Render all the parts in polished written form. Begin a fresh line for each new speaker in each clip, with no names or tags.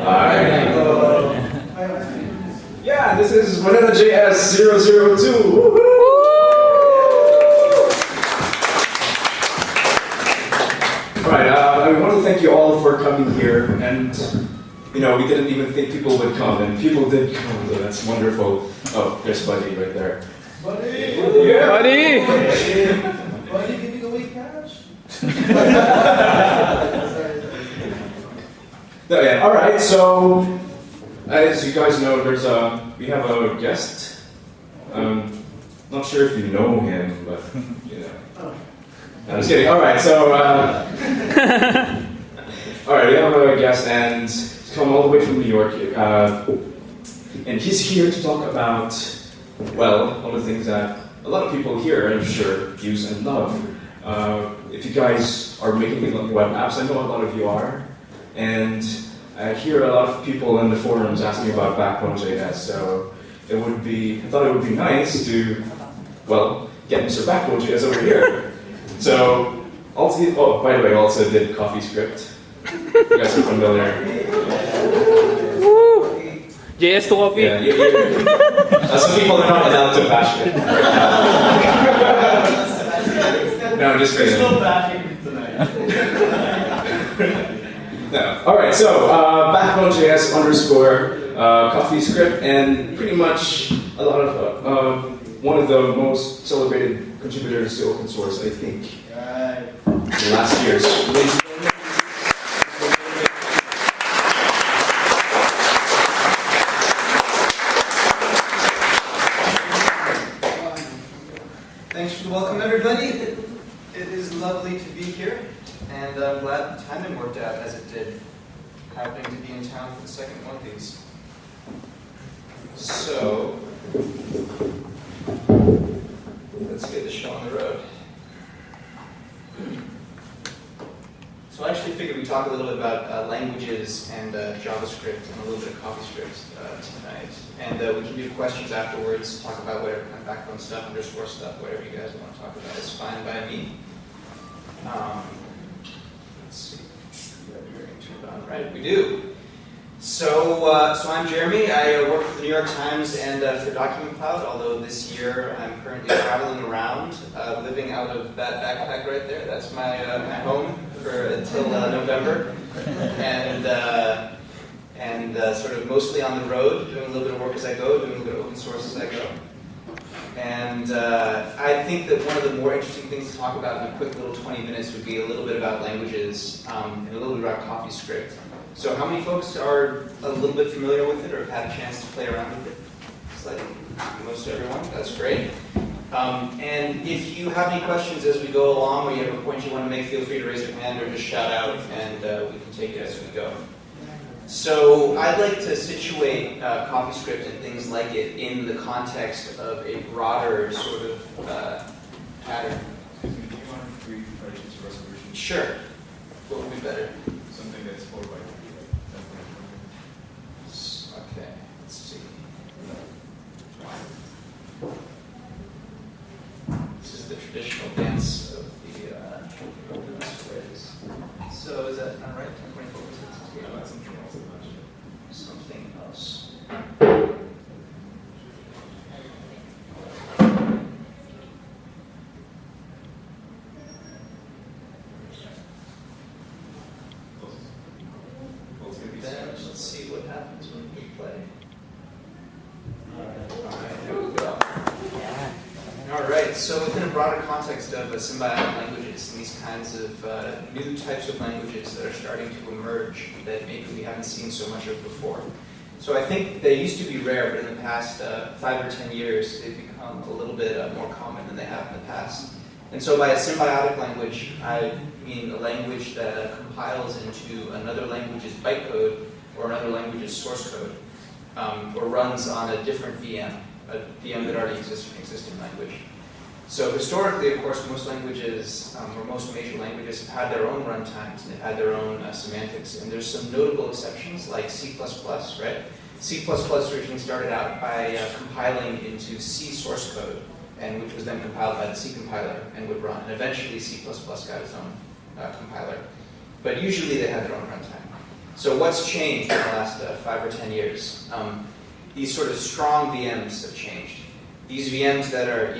Hi. Yeah, this is Manila.js 002. Alright, I want to thank you all for coming here, and we didn't even think people would come, and people did come, so that's wonderful. Oh, there's Buddy right there.
Buddy!
Yeah.
Buddy! Buddy giving away cash?
No, yeah. All right. So, as you guys know, we have a guest. Not sure if you know him, but I'm just kidding. All right. So, all right, we have a guest, and he's come all the way from New York, and he's here to talk about, well, all the things that a lot of people here, I'm sure, use and love. If you guys are making web apps, I know a lot of you are. And I hear a lot of people in the forums asking about BackBone.js, so I thought it would be nice to, well, get Mr. BackBone.js over here. So, by the way, also did CoffeeScript. You guys are familiar.
Woo! JS to copy.
Yeah, some people are not allowed to bash it. No, I'm just kidding.
Still bashing tonight.
No. All right, so BackBone.js _ CoffeeScript, and pretty much a lot of one of the most celebrated contributors to open source, I think, in the last years.
Thanks for the welcome, everybody. It is lovely to be here, and I'm glad the timing worked out as it did, happening to be in town for the second one of these. So, let's get the show on the road. So I actually figured we'd talk a little bit about languages and JavaScript and a little bit of CoffeeScript tonight. And we can do questions afterwards, talk about whatever kind of backbone stuff, underscore stuff, whatever you guys want to talk about is fine by me. Let's see. Turned on. Right, we do. So I'm Jeremy. I work for the New York Times and for Document Cloud, although this year I'm currently traveling around, living out of that backpack right there. That's my home until November. And sort of mostly on the road, doing a little bit of work as I go, doing a little bit of open source as I go. And I think that one of the more interesting things to talk about in a quick little 20 minutes would be a little bit about languages and a little bit about CoffeeScript. So how many folks are a little bit familiar with it or have had a chance to play around with it? It's like most everyone, that's great. And if you have any questions as we go along, or you have a point you want to make, feel free to raise your hand or just shout out, and we can take it as we go. So I'd like to situate CoffeeScript and things like it in the context of a broader sort of pattern.
Do you want free versions resolution?
Sure. What would be better?
Something that's 4 by 3.
Okay, let's see. This is the traditional dance of the McKinley phrase. So is that not right? 24%?
Yeah, that's something else. I'm not sure.
Something else. Then let's see what happens when we play. Alright, here we go. Alright, so within a broader context of symbiotic languages and these kinds of new types of languages that are starting to emerge that maybe we haven't seen so much of before. So I think they used to be rare, but in the past 5 or 10 years, they've become a little bit more common than they have in the past. And so by a symbiotic language, I mean a language that compiles into another language's bytecode or another language's source code, or runs on a different VM, a VM that already exists in an existing language. So historically, of course, most languages, or most major languages, have had their own runtimes, and they've had their own semantics, and there's some notable exceptions, like C++, right? C++ originally started out by compiling into C source code, and which was then compiled by the C compiler and would run. And eventually C++ got its own compiler. But usually they had their own runtime. So what's changed in the last 5 or 10 years? These sort of strong VMs have changed. These VMs that are,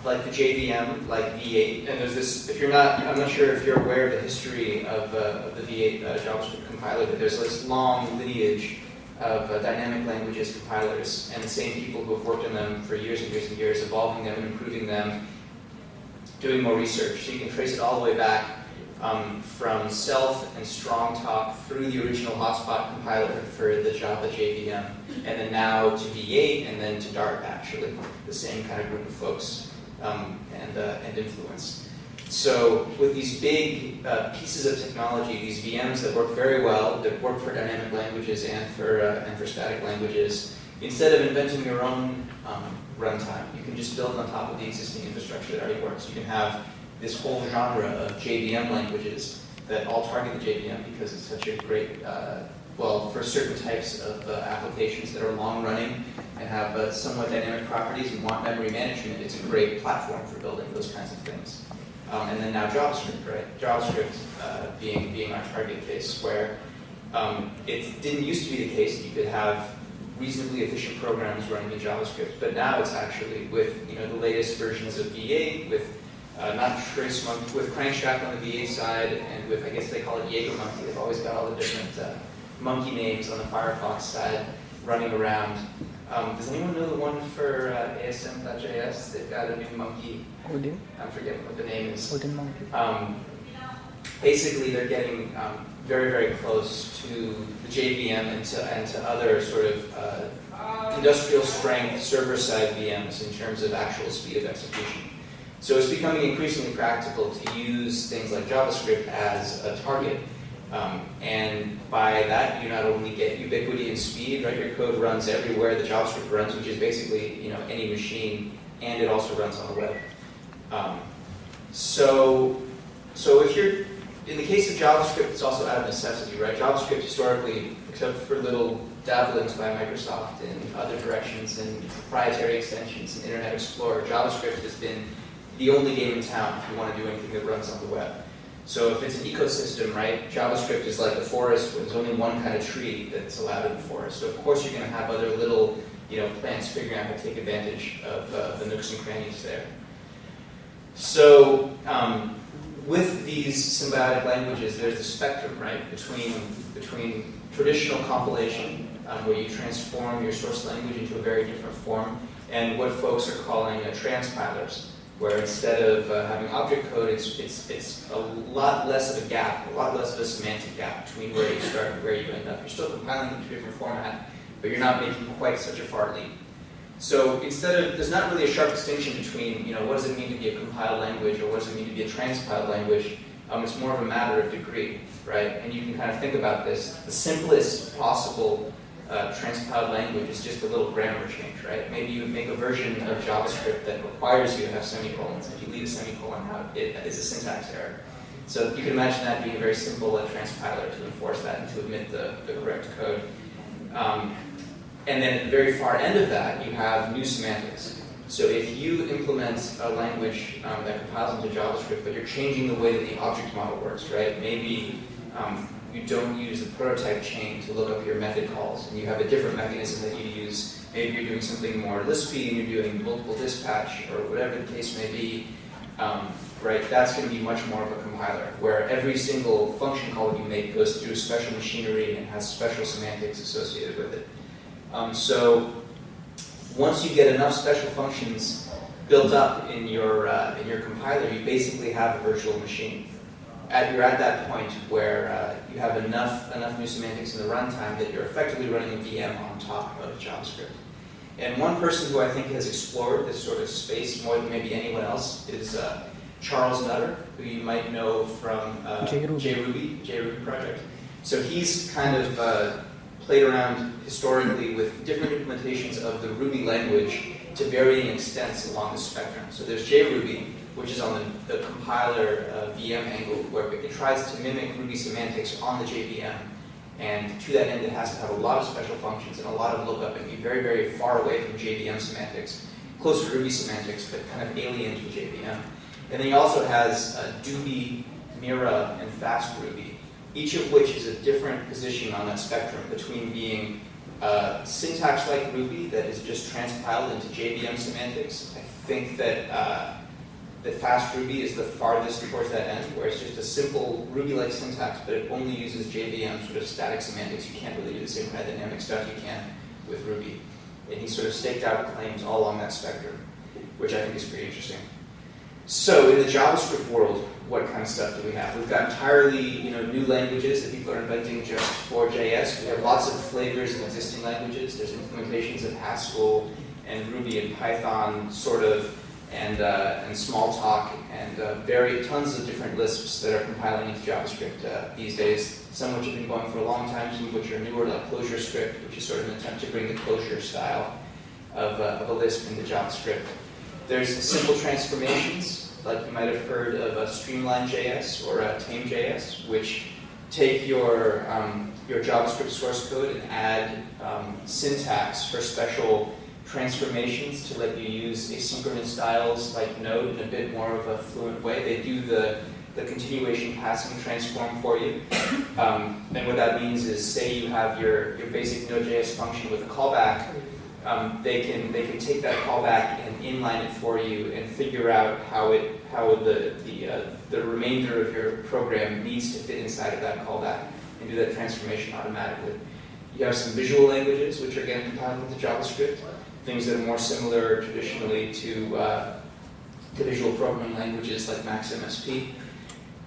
like the JVM, like V8, and there's this, I'm not sure if you're aware of the history of the V8 JavaScript compiler, but there's this long lineage of dynamic languages compilers, and the same people who have worked on them for years and years and years, evolving them and improving them, doing more research. So you can trace it all the way back from Self and Strongtalk through the original hotspot compiler for the Java JVM, and then now to V8 and then to Dart, actually, the same kind of group of folks and influence. So with these big pieces of technology, these VMs that work very well, that work for dynamic languages and for static languages, instead of inventing your own runtime, you can just build on top of the existing infrastructure that already works. You can have this whole genre of JVM languages that all target the JVM because it's such a great, for certain types of applications that are long-running and have somewhat dynamic properties and want memory management, it's a great platform for building those kinds of things. And then now JavaScript, right? JavaScript being our target case, where it didn't used to be the case that you could have reasonably efficient programs running in JavaScript, but now it's actually with the latest versions of V8, with not Trace Monkey, with Crankshaft on the V8 side, and with, I guess they call it Jaeger Monkey. They've always got all the different monkey names on the Firefox side running around. Does anyone know the one for ASM.js? They've got a new monkey.
Odin?
I'm forgetting what the name is.
Odin monkey.
Basically, they're getting very, very close to the JVM and to other sort of industrial strength server-side VMs in terms of actual speed of execution. So it's becoming increasingly practical to use things like JavaScript as a target. And by that, you not only get ubiquity and speed, right? Your code runs everywhere the JavaScript runs, which is basically any machine, and it also runs on the web. So if you're, in the case of JavaScript, it's also out of necessity, right? JavaScript historically, except for little dabblings by Microsoft in other directions and proprietary extensions and Internet Explorer, JavaScript has been the only game in town if you want to do anything that runs on the web. So if it's an ecosystem, right, JavaScript is like the forest where there's only one kind of tree that's allowed in the forest. So of course you're going to have other little plants figuring out how to take advantage of the nooks and crannies there. So with these symbiotic languages, there's the spectrum, right, between traditional compilation, where you transform your source language into a very different form, and what folks are calling transpilers, where instead of having object code, it's a lot less of a gap, a lot less of a semantic gap between where you start and where you end up. You're still compiling into a different format, but you're not making quite such a far leap. So there's not really a sharp distinction between, what does it mean to be a compiled language or what does it mean to be a transpiled language? It's more of a matter of degree, right? And you can kind of think about this. The simplest possible transpiled language is just a little grammar change, right? Maybe you make a version of JavaScript that requires you to have semicolons. If you leave a semicolon out, it is a syntax error. So you can imagine that being a very simple transpiler to enforce that and to admit the correct code. And then at the very far end of that, you have new semantics. So if you implement a language that compiles into JavaScript, but you're changing the way that the object model works, right? Maybe you don't use the prototype chain to look up your method calls, and you have a different mechanism that you use. Maybe you're doing something more Lispy, and you're doing multiple dispatch, or whatever the case may be, right? That's going to be much more of a compiler, where every single function call you make goes through special machinery and has special semantics associated with it. So once you get enough special functions built up in your compiler, you basically have a virtual machine. You're at that point where you have enough new semantics in the runtime that you're effectively running a VM on top of JavaScript. And one person who I think has explored this sort of space more than maybe anyone else is Charles Nutter, who you might know from JRuby project. So he's kind of played around historically with different implementations of the Ruby language to varying extents along the spectrum. So there's JRuby, which is on the compiler VM angle, where it tries to mimic Ruby semantics on the JVM. And to that end, it has to have a lot of special functions and a lot of lookup and be very, very far away from JVM semantics, close to Ruby semantics, but kind of alien to JVM. And then he also has Doobie, Mira, and Fast Ruby, each of which is a different position on that spectrum between being syntax like Ruby that is just transpiled into JVM semantics. I think that fast Ruby is the farthest towards that end, where it's just a simple Ruby-like syntax, but it only uses JVM sort of static semantics. You can't really do the same kind of dynamic stuff you can with Ruby. And he sort of staked out claims all along that spectrum, which I think is pretty interesting. So in the JavaScript world, what kind of stuff do we have? We've got entirely new languages that people are inventing just for JS. We have lots of flavors of existing languages. There's implementations of Haskell and Ruby and Python, sort of, and Smalltalk, and tons of different Lisps that are compiling into JavaScript these days. Some of which have been going for a long time, some of which are newer, like ClojureScript, which is sort of an attempt to bring the Clojure style of a Lisp into JavaScript. There's simple transformations, like you might have heard of Streamline.js or Tame.js, which take your JavaScript source code and add syntax for special transformations to let you use asynchronous styles like Node in a bit more of a fluent way. They do the continuation passing transform for you. And what that means is, say you have your basic Node.js function with a callback, they can take that callback and inline it for you and figure out how the remainder of your program needs to fit inside of that callback and do that transformation automatically. You have some visual languages, which are again compiled into JavaScript, things that are more similar traditionally to visual programming languages like MaxMSP.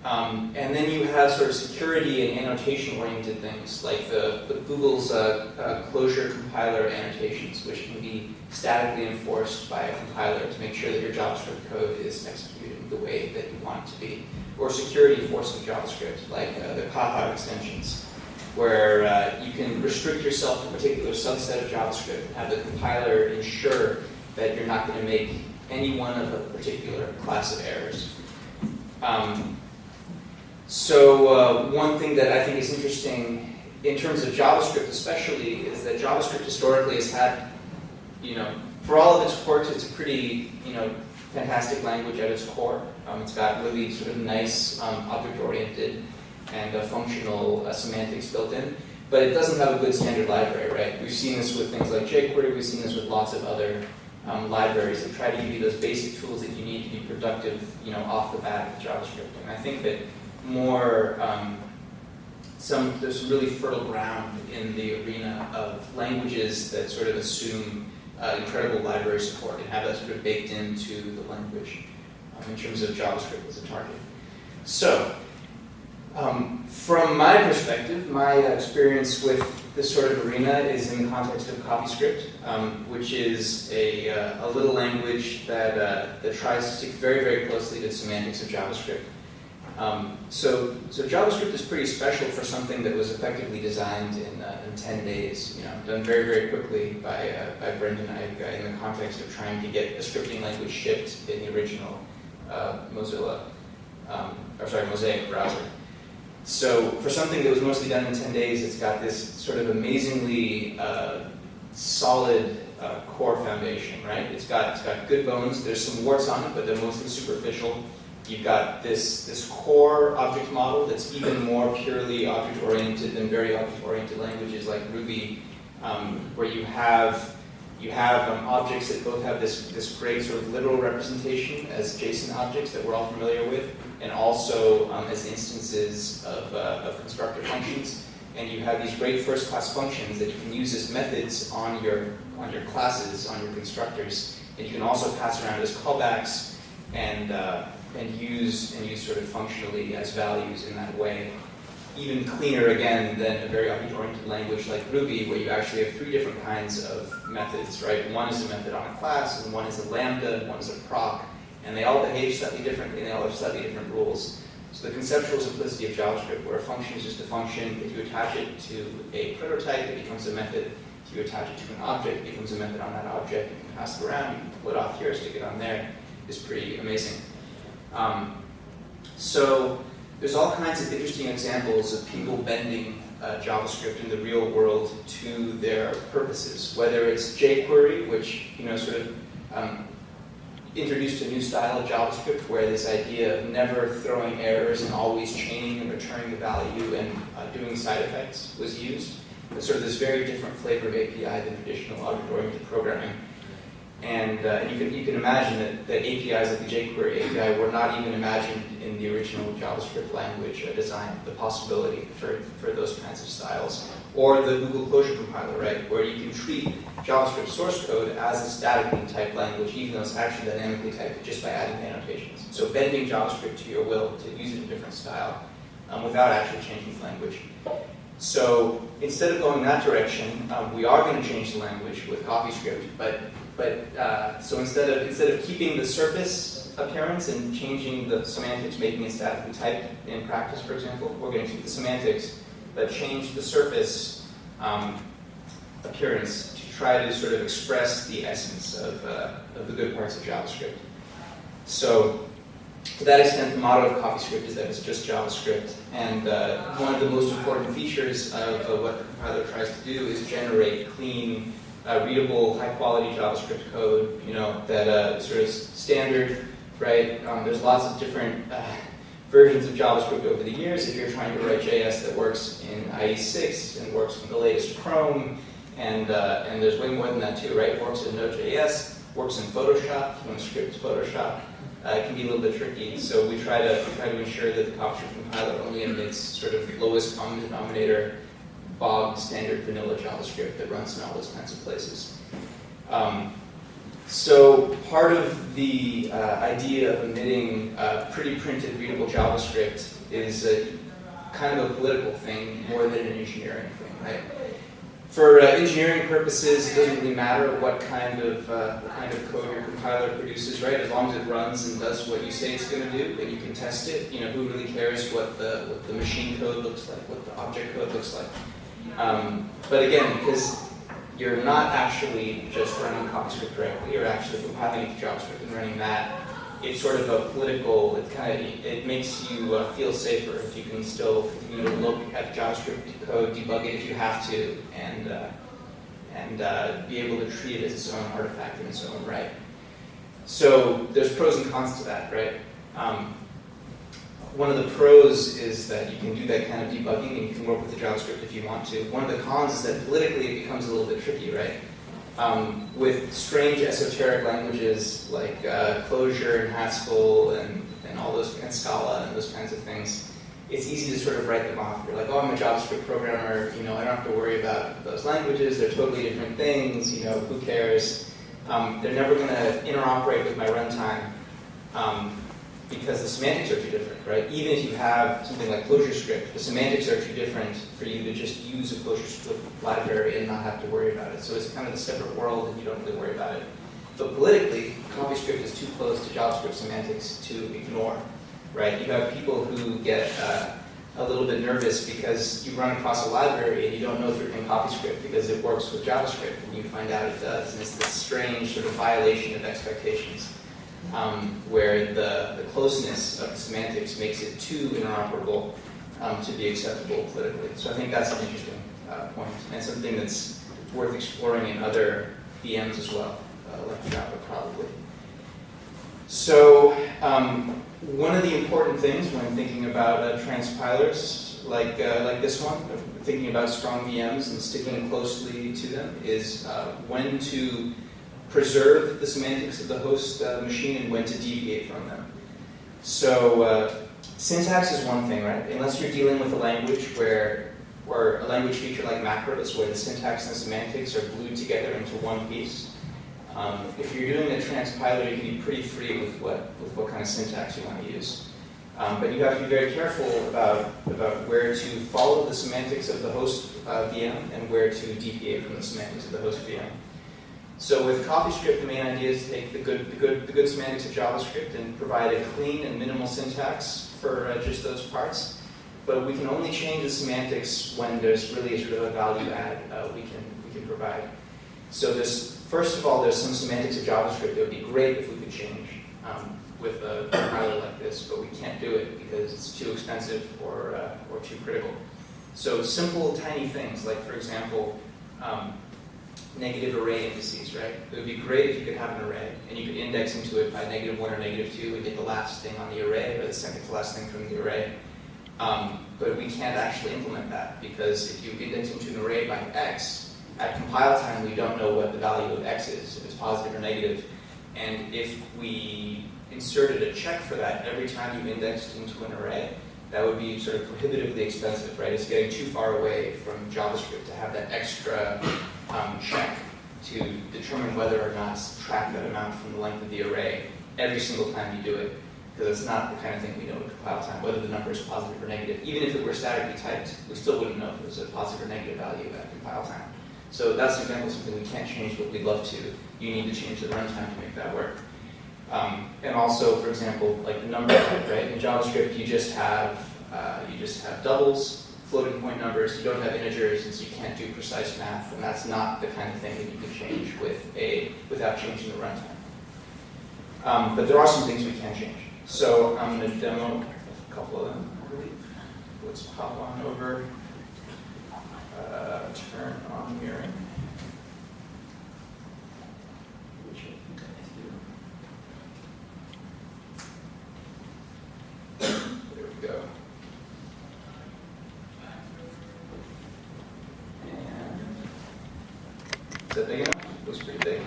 And then you have sort of security and annotation-oriented things like the Google's Clojure compiler annotations, which can be statically enforced by a compiler to make sure that your JavaScript code is executed the way that you want it to be. Or security enforcing JavaScript, like the Kaha extensions, where you can restrict yourself to a particular subset of JavaScript and have the compiler ensure that you're not going to make any one of a particular class of errors. So one thing that I think is interesting in terms of JavaScript especially is that JavaScript historically has had, for all of its quirks, it's a pretty, fantastic language at its core. It's got really sort of nice object-oriented and functional semantics built in, but it doesn't have a good standard library, right? We've seen this with things like jQuery, we've seen this with lots of other libraries that try to give you those basic tools that you need to be productive, off the bat with JavaScript. And I think that there's some really fertile ground in the arena of languages that sort of assume incredible library support and have that sort of baked into the language in terms of JavaScript as a target. So, from my perspective, my experience with this sort of arena is in the context of CoffeeScript, which is a little language that tries to stick very, very closely to the semantics of JavaScript. So JavaScript is pretty special for something that was effectively designed in 10 days, done very, very quickly by Brendan Eich in the context of trying to get a scripting language shipped in the original Mosaic browser. So for something that was mostly done in 10 days, it's got this sort of amazingly solid core foundation, right? It's got good bones. There's some warts on it, but they're mostly superficial. You've got this core object model that's even more purely object-oriented than very object-oriented languages like Ruby, where you have objects that both have this great sort of literal representation as JSON objects that we're all familiar with, and also as instances of constructor functions. And you have these great first-class functions that you can use as methods on your classes, on your constructors, and you can also pass around as callbacks and use sort of functionally as values in that way. Even cleaner, again, than a very object-oriented language like Ruby, where you actually have 3 different kinds of methods, right? One is a method on a class, and one is a lambda, and one is a proc, and they all behave slightly differently, and they all have slightly different rules. So the conceptual simplicity of JavaScript, where a function is just a function, if you attach it to a prototype, it becomes a method. If you attach it to an object, it becomes a method on that object. You can pass it around, you can pull it off here, stick it on there, is pretty amazing. So there's all kinds of interesting examples of people bending JavaScript in the real world to their purposes, whether it's jQuery, which introduced a new style of JavaScript where this idea of never throwing errors and always chaining and returning the value and doing side effects was used. It's sort of this very different flavor of API than traditional object-oriented programming. And you can imagine that APIs like the jQuery API were not even imagined in the original JavaScript language design, the possibility for those kinds of styles. Or the Google Closure compiler, right, where you can treat JavaScript source code as a statically typed language, even though it's actually dynamically typed just by adding annotations. So bending JavaScript to your will to use it in a different style without actually changing the language. So instead of going that direction, we are going to change the language with CoffeeScript, but so instead of keeping the surface appearance and changing the semantics, making it statically typed in practice, for example, we're going to keep the semantics but change the surface appearance to try to sort of express the essence of the good parts of JavaScript. So to that extent, the motto of CoffeeScript is that it's just JavaScript, and one of the most important features of what the compiler tries to do is generate clean, readable, high-quality JavaScript code, that sort of standard, right? There's lots of different versions of JavaScript over the years. If you're trying to write JS that works in IE6 and works with the latest Chrome, and there's way more than that too, right? It works in Node.js, works in Photoshop. If you want to script Photoshop, it can be a little bit tricky. So we try to ensure that the CoffeeScript compiler only emits sort of lowest common denominator, bog standard vanilla JavaScript that runs in all those kinds of places. So part of the idea of emitting pretty printed readable JavaScript is kind of a political thing more than an engineering thing, right? For engineering purposes, it doesn't really matter what kind of code your compiler produces, right? As long as it runs and does what you say it's going to do, and you can test it. Who really cares what the machine code looks like, what the object code looks like? But again, because you're not actually just running CoffeeScript directly, you're actually compiling it to JavaScript and running that. It's sort of a political, it makes you feel safer if you can still continue to look at JavaScript code, debug it if you have to, and be able to treat it as its own artifact in its own right. So there's pros and cons to that, right? One of the pros is that you can do that kind of debugging and you can work with the JavaScript if you want to. One of the cons is that politically it becomes a little bit tricky, right? With strange esoteric languages like Clojure and Haskell and all those, and Scala and those kinds of things, it's easy to sort of write them off. You're like, oh, I'm a JavaScript programmer, I don't have to worry about those languages, they're totally different things, who cares? They're never going to interoperate with my runtime. Because the semantics are too different, right? Even if you have something like ClojureScript, the semantics are too different for you to just use a ClojureScript library and not have to worry about it. So it's kind of a separate world and you don't really worry about it. But politically, CoffeeScript is too close to JavaScript semantics to ignore, right? You have people who get a little bit nervous because you run across a library and you don't know if you're in CoffeeScript because it works with JavaScript, and you find out it does. And it's this strange sort of violation of expectations. Where the closeness of the semantics makes it too interoperable to be acceptable politically. So I think that's an interesting point, and something that's worth exploring in other VMs as well, like Java probably. So one of the important things when thinking about transpilers like this one, thinking about strong VMs and sticking closely to them, is when to preserve the semantics of the host machine and when to deviate from them. So syntax is one thing, right? Unless you're dealing with a language where a language feature like macros, where the syntax and semantics are glued together into one piece. If you're doing a transpiler, you can be pretty free with what kind of syntax you want to use. But you have to be very careful about where to follow the semantics of the host VM and where to deviate from the semantics of the host VM. So with CoffeeScript, the main idea is to take the good semantics of JavaScript and provide a clean and minimal syntax for just those parts. But we can only change the semantics when there's really sort of a value add we can provide. So first of all, there's some semantics of JavaScript that would be great if we could change with a compiler like this, but we can't do it because it's too expensive or too critical. So simple, tiny things like, for example, negative array indices, right? It would be great if you could have an array and you could index into it by -1 or -2 and get the last thing on the array or the second to last thing from the array. But we can't actually implement that because if you index into an array by x, at compile time we don't know what the value of x is, if it's positive or negative. And if we inserted a check for that every time you indexed into an array, that would be sort of prohibitively expensive, right? It's getting too far away from JavaScript to have that extra check to determine whether or not subtract that amount from the length of the array every single time you do it. Because it's not the kind of thing we know at compile time, whether the number is positive or negative. Even if it were statically typed, we still wouldn't know if it was a positive or negative value at compile time. So that's an example of something we can't change, but we'd love to. You need to change the runtime to make that work. And also, for example, like the number type, right? In JavaScript, you just have doubles, floating point numbers. You don't have integers, and so you can't do precise math. And that's not the kind of thing that you can change without changing the runtime. But there are some things we can change. So I'm going to demo a couple of them, I believe. Let's pop on over. Turn on mirroring. Which I think I do. There we go. And is that big enough? It looks pretty big.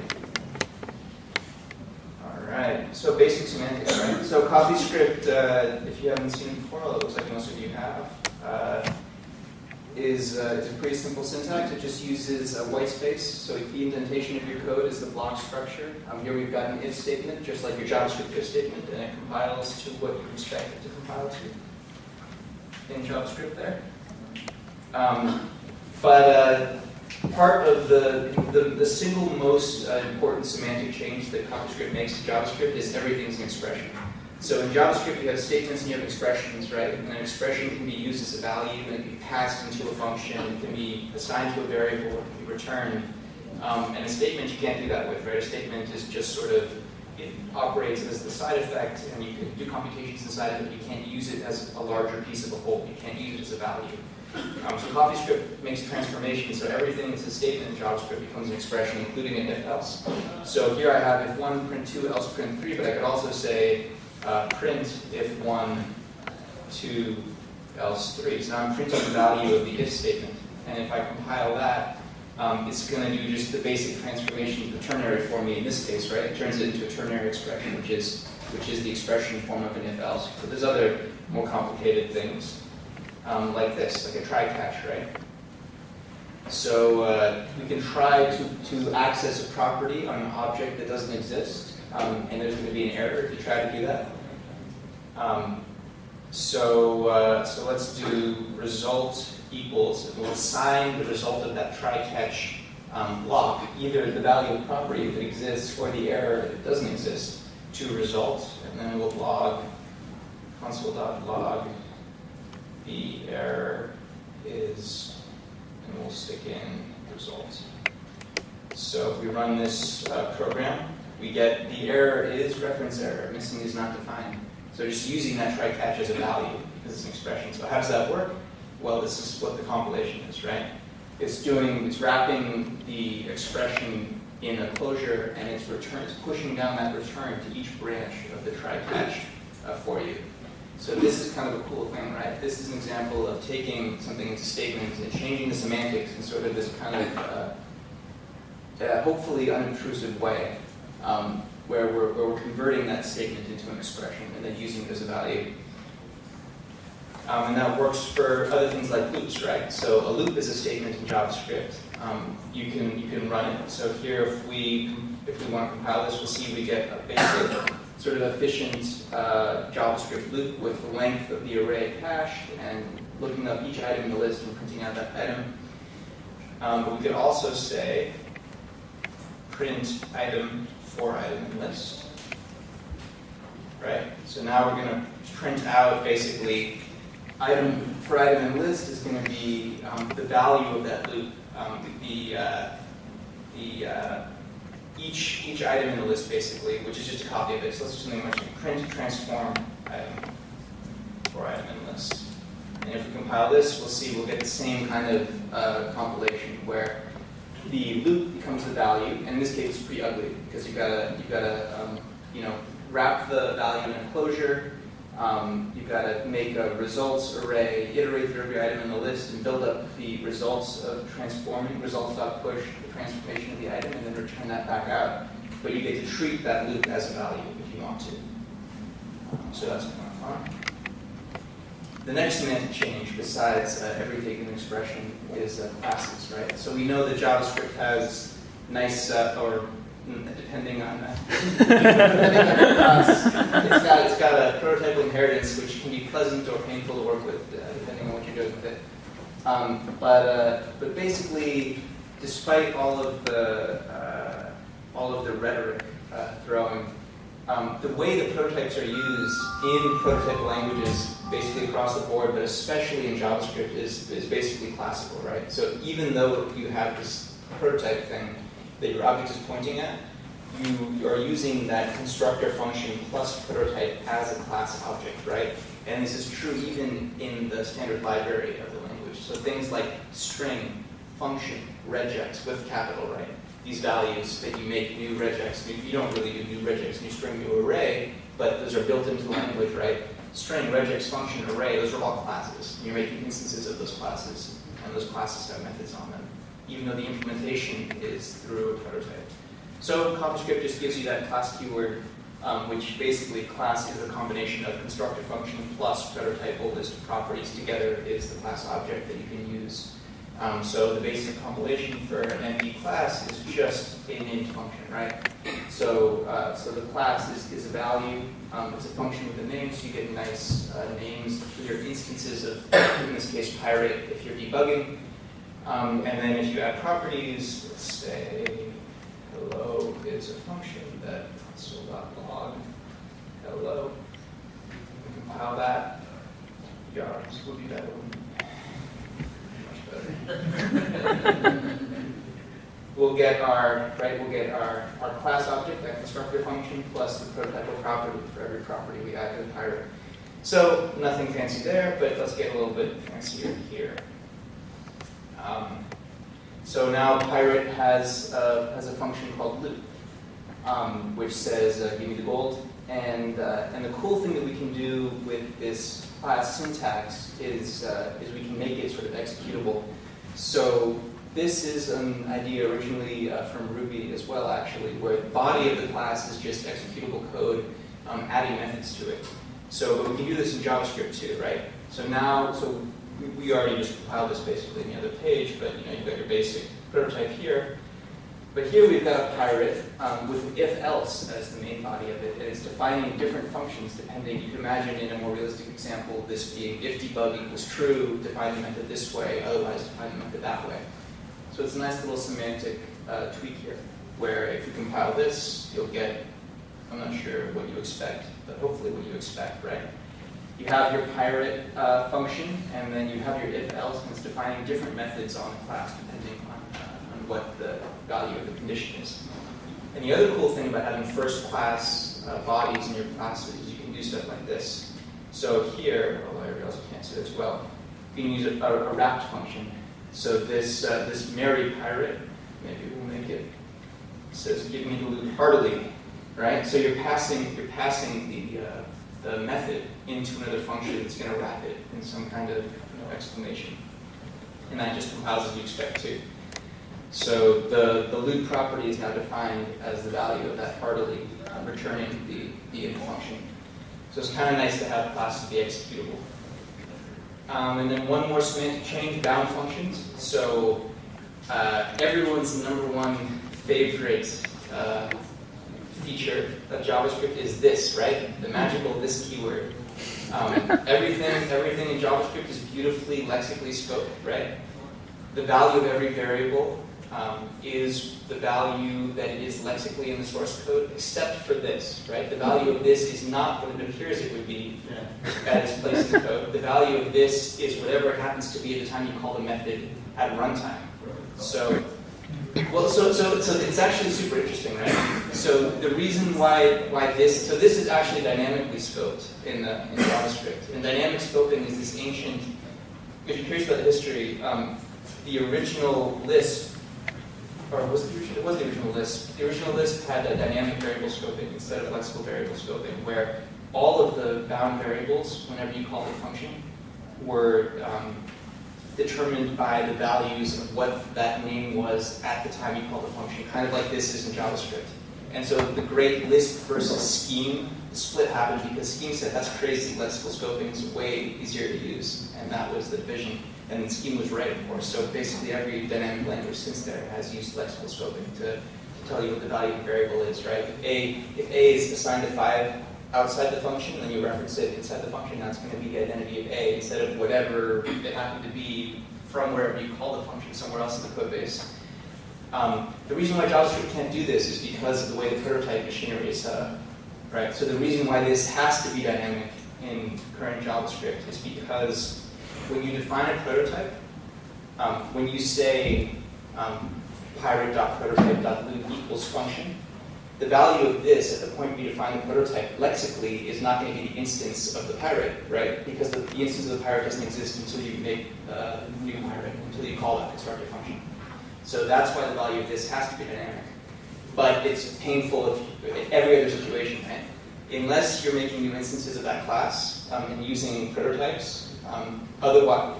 Alright, so basic semantics, right? So CoffeeScript, if you haven't seen it before, it looks like most of you have, is a pretty simple syntax. It just uses a white space. So the indentation of your code is the block structure. Here we've got an if statement, just like your JavaScript if statement, and it compiles to what you expect it to compile to in JavaScript there. Part of the single most important semantic change that CoffeeScript makes to JavaScript is everything's an expression. So in JavaScript you have statements and you have expressions, right? And an expression can be used as a value, and it can be passed into a function, it can be assigned to a variable, it can be returned. And a statement you can't do that with, right? A statement is just sort of, it operates as the side effect, and you can do computations inside of it, but you can't use it as a larger piece of a whole. You can't use it as a value. So CoffeeScript makes a transformation, so everything that's a statement in JavaScript becomes an expression, including an if-else. So here I have if 1, print 2, else print 3, but I could also say print if 1, 2, else 3. So now I'm printing the value of the if statement, and if I compile that, it's going to do just the basic transformation of the ternary for me in this case, right? It turns it into a ternary expression, which is the expression form of an if-else. But there's other more complicated things. Like this, like a try-catch, right? So we can try to access a property on an object that doesn't exist, and there's going to be an error if you try to do that. So let's do result equals, and we'll assign the result of that try-catch block, either the value of the property if it exists or the error if it doesn't exist, to result, and then we'll log console.log. The error is, and we'll stick in result. So if we run this program, we get the error is reference error, missing is not defined. So just using that try-catch as a value because it's an expression. So how does that work? Well, this is what the compilation is, right? It's wrapping the expression in a closure, and it's pushing down that return to each branch of the try-catch for you. So this is kind of a cool thing, right? This is an example of taking something into statements and changing the semantics in sort of this kind of hopefully unobtrusive way, where we're converting that statement into an expression and then using it as a value. And that works for other things like loops, right? So a loop is a statement in JavaScript. You can run it. So here, if we want to compile this, we'll see we get a basic sort of efficient JavaScript loop with the length of the array cached and looking up each item in the list and printing out that item. But we could also say print item for item in list, right? So now we're going to print out basically item for item in list is going to be the value of that loop, each item in the list basically, which is just a copy of it. So let's do something much like print transform item for item in list. And if we compile this, we'll see we'll get the same kind of compilation where the loop becomes the value, and in this case it's pretty ugly because you've got to wrap the value in a closure. You've got to make a results array, iterate through every item in the list, and build up the results of transforming, results.push, the transformation of the item, and then return that back out. But you get to treat that loop as a value if you want to. So that's kind of fun. The next semantic change, besides every taken expression, is classes, right? So we know that JavaScript has nice, or depending on the class, it's got a prototypal inheritance which can be pleasant or painful to work with, depending on what you're doing with it. But basically, despite all of the rhetoric throwing, the way the prototypes are used in prototypal languages, basically across the board, but especially in JavaScript, is basically classical, right? So even though you have this prototype thing that your object is pointing at, you are using that constructor function plus prototype as a class object, right? And this is true even in the standard library of the language. So things like string, function, regex with capital, right? These values that you make new regex. You don't really do new regex, new string, new array, but those are built into the language, right? String, regex, function, array, those are all classes. You're making instances of those classes, and those classes have methods on them, even though the implementation is through a prototype. So CoffeeScript just gives you that class keyword, which basically class is a combination of constructor function plus prototypal list of properties together is the class object that you can use. So the basic compilation for an MD class is just a named function, right? So the class is a value. It's a function with a name, so you get nice names for your instances of, in this case, pirate if you're debugging. And then if you add properties, let's say hello is a function that console.log hello. We compile that. Yards will be that one. We'll get our class object, that constructor function, plus the prototypal property for every property we add to the pirate. So nothing fancy there, but let's get a little bit fancier here. So now pirate has a function called loop, which says give me the gold. And the cool thing that we can do with this class syntax is we can make it sort of executable. So this is an idea originally from Ruby as well, actually, where the body of the class is just executable code, adding methods to it. So, but we can do this in JavaScript too, right? So now, we already just compiled this basically in the other page, but you've got your basic prototype here. But here we've got a pirate with if-else as the main body of it, and it's defining different functions depending. You can imagine in a more realistic example this being if debug equals true, define the method this way, otherwise define the method that way. So it's a nice little semantic tweak here, where if you compile this, you'll get, I'm not sure what you expect, but hopefully what you expect, right? You have your pirate function, and then you have your if-else, and it's defining different methods on the class depending on what the value of the condition is. And the other cool thing about having first class bodies in your classes is you can do stuff like this. So here, although I realize I can't see it as well, you can use a wrapped function. So this merry pirate, maybe we'll make it, says give me the loot heartily, right? So you're passing the method into another function that's going to wrap it in some kind of exclamation. And that just compiles as you expect to. So the loop property is now defined as the value of that heartily, returning the init function. So it's kind of nice to have classes be executable. And then one more semantic change, bound functions. So everyone's number one favorite feature of JavaScript is this, right? The magical this keyword. Everything in JavaScript is beautifully lexically scoped, right? The value of every variable is the value that it is lexically in the source code, except for this, right? The value of this is not what it appears it would be at its place in the code. The value of this is whatever it happens to be at the time you call the method at runtime. So it's actually super interesting, right? So the reason why this is actually dynamically scoped in JavaScript. And dynamic scoping is this ancient, if you're curious about the history, the original Lisp or was it the original? It was the original Lisp. The original Lisp had a dynamic variable scoping instead of flexible variable scoping, where all of the bound variables, whenever you call the function, were determined by the values of what that name was at the time you called the function, kind of like this is in JavaScript. And so the great Lisp versus Scheme split happened because Scheme said, that's crazy, lexical scoping is way easier to use, and that was the division. And Scheme was right, of course. So basically every dynamic language since there has used lexical scoping to tell you what the value of the variable is, right? If A is assigned to 5 outside the function, then you reference it inside the function, that's going to be the identity of A instead of whatever it happened to be from wherever you call the function somewhere else in the code base. The reason why JavaScript can't do this is because of the way the prototype machinery is set up, right? So the reason why this has to be dynamic in current JavaScript is because when you define a prototype, when you say pirate.prototype.loop equals function, the value of this at the point you define the prototype lexically is not going to be the instance of the pirate, right? Because the instance of the pirate doesn't exist until you make a new pirate, until you call that constructor function. So that's why the value of this has to be dynamic. But it's painful in every other situation, right? Unless you're making new instances of that class and using prototypes, otherwise,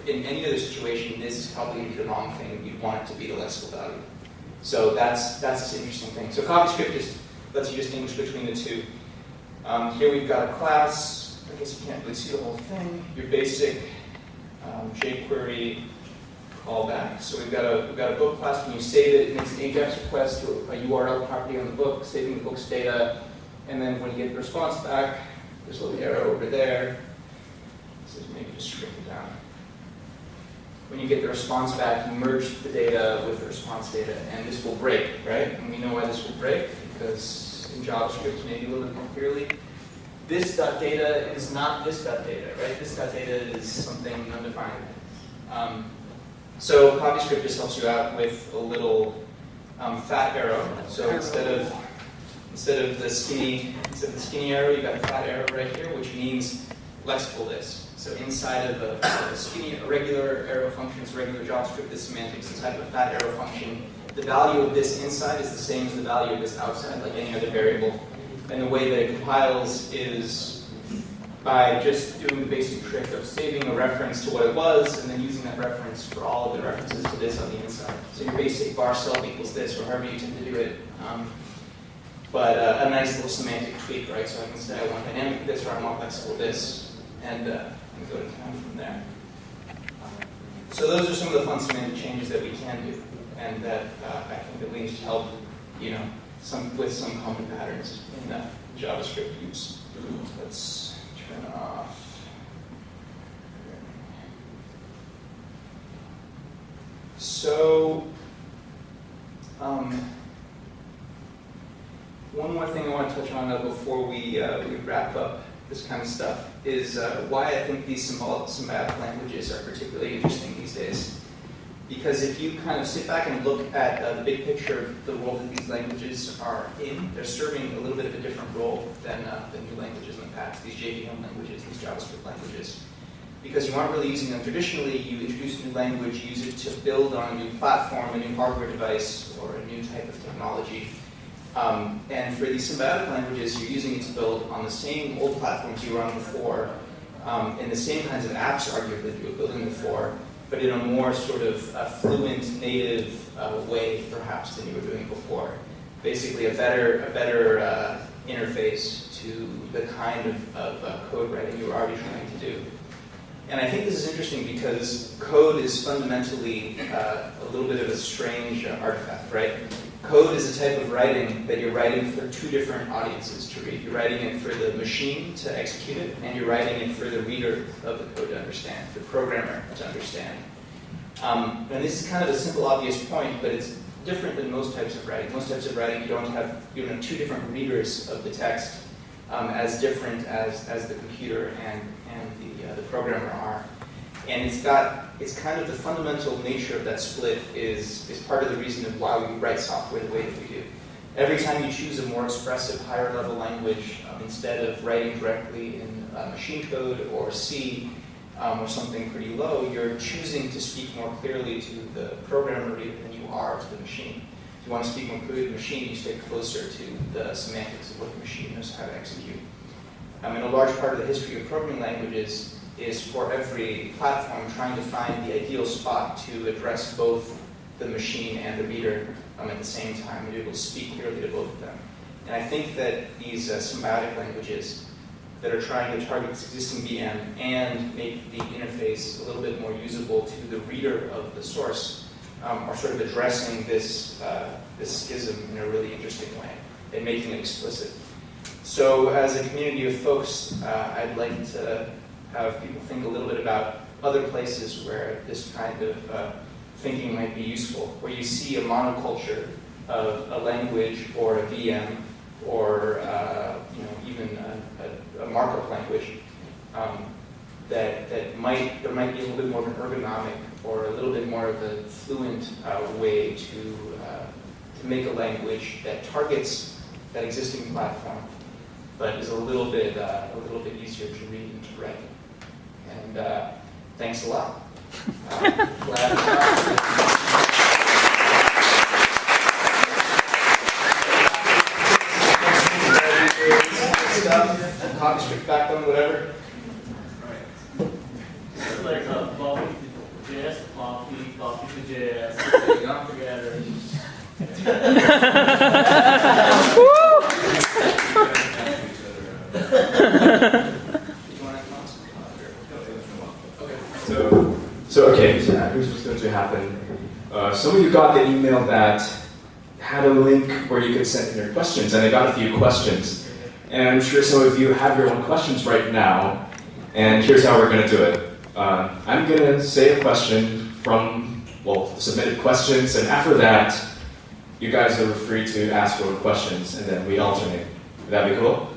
in any other situation, this is probably going to be the wrong thing. You'd want it to be the lexical value. So that's this interesting thing. So CoffeeScript just lets you distinguish between the two. Here we've got a class. I guess you can't really see the whole thing. Your basic jQuery callback. So we've got a book class. When you save it, it makes an AJAX request to a URL property on the book, saving the book's data. And then when you get the response back, there's a little arrow over there. So maybe just shrink it down. When you get the response back, you merge the data with the response data, and this will break, right? And we know why this will break, because in JavaScript, maybe a little bit more clearly, this .data is not this .data, right? This .data is something undefined. So CoffeeScript just helps you out with a little fat arrow. So instead of the skinny arrow, you've got a fat arrow right here, which means lexical this. So inside of a regular arrow functions, regular JavaScript, this semantics, inside of a fat arrow function, the value of this inside is the same as the value of this outside, like any other variable. And the way that it compiles is by just doing the basic trick of saving a reference to what it was, and then using that reference for all of the references to this on the inside. So your basic bar self equals this, or however you tend to do it. But a nice little semantic tweak, right? So I can say I want dynamic this, or I want lexical this, and go to town from there. So those are some of the fun semantic changes that we can do, and that I think that we need to help, with some common patterns in JavaScript use. Let's turn off. So, one more thing I want to touch on before we wrap up this kind of stuff is why I think these symbolic languages are particularly interesting these days. Because if you kind of sit back and look at the big picture of the role that these languages are in, they're serving a little bit of a different role than new languages in the past, these JVM languages, these JavaScript languages. Because you aren't really using them traditionally, you introduce a new language, you use it to build on a new platform, a new hardware device, or a new type of technology. And for these symbiotic languages, you're using it to build on the same old platforms you were on before, and the same kinds of apps, arguably, that you were building before, but in a more sort of fluent, native way, perhaps, than you were doing before. Basically, a better interface to the kind of code writing you were already trying to do. And I think this is interesting because code is fundamentally a little bit of a strange artifact, right? Code is a type of writing that you're writing for two different audiences to read. You're writing it for the machine to execute it, and you're writing it for the reader of the code to understand, the programmer to understand. And this is kind of a simple, obvious point, but it's different than most types of writing. Most types of writing, you don't have two different readers of the text as different as the computer and the programmer are. And it's kind of the fundamental nature of that split is part of the reason of why we write software the way that we do. Every time you choose a more expressive, higher level language, instead of writing directly in machine code or C or something pretty low, you're choosing to speak more clearly to the programmer reader than you are to the machine. If you want to speak more clearly to the machine, you stay closer to the semantics of what the machine knows how to execute. And a large part of the history of programming languages is for every platform trying to find the ideal spot to address both the machine and the reader at the same time, and be able to speak clearly to both of them. And I think that these symbiotic languages that are trying to target this existing VM and make the interface a little bit more usable to the reader of the source are sort of addressing this, this schism in a really interesting way and making it explicit. So as a community of folks, I'd like to have people think a little bit about other places where this kind of thinking might be useful, where you see a monoculture of a language or a VM or even a markup language there might be a little bit more of an ergonomic or a little bit more of a fluent way to make a language that targets that existing platform, but is a little bit easier to read and to write. And thanks a lot. Stuff, CoffeeScript, BackBone, whatever.
It's like coffee to JS, coffee to JS, not together.
So okay, so here's what's going to happen. Some of you got the email that had a link where you could send in your questions, and I got a few questions. And I'm sure some of you have your own questions right now, and here's how we're going to do it. I'm going to say a question from, the submitted questions, and after that, you guys are free to ask your own questions, and then we alternate. Would that be cool?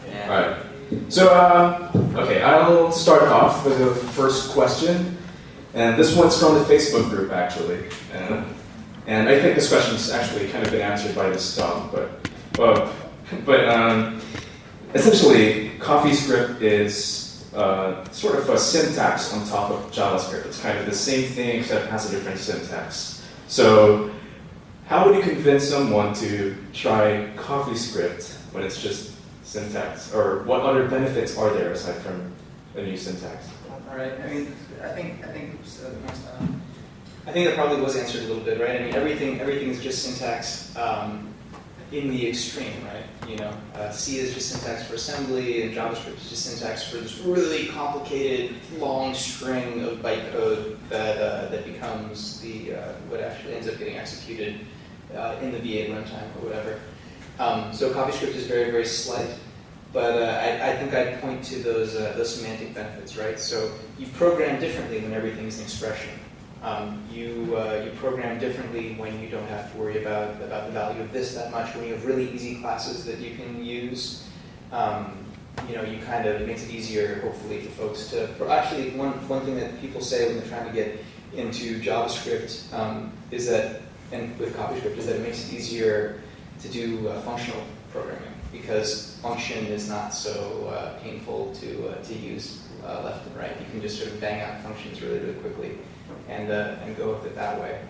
Yeah. All right. So, okay, I'll start off with the first question. And this one's from the Facebook group, actually. And I think this question's actually kind of been answered by this talk, but essentially, CoffeeScript is sort of a syntax on top of JavaScript. It's kind of the same thing, except it has a different syntax. So, how would you convince someone to try CoffeeScript when it's just syntax? Or what other benefits are there aside from a new syntax?
All right. I mean, I think that probably was answered a little bit, right? I mean, everything is just syntax in the extreme, right? C is just syntax for assembly, and JavaScript is just syntax for this really complicated long string of bytecode that becomes the what actually ends up getting executed in the V8 runtime or whatever. So CoffeeScript is very, very slight. But I think I'd point to those semantic benefits, right? So you program differently when everything's an expression. You program differently when you don't have to worry about the value of this that much. When you have really easy classes that you can use, you kind of, it makes it easier, hopefully, for folks to. Actually, one thing that people say when they're trying to get into JavaScript is that, and with CoffeeScript, is that it makes it easier to do functional programming, because function is not so painful to use left and right. You can just sort of bang out functions really, really quickly and go with it that way.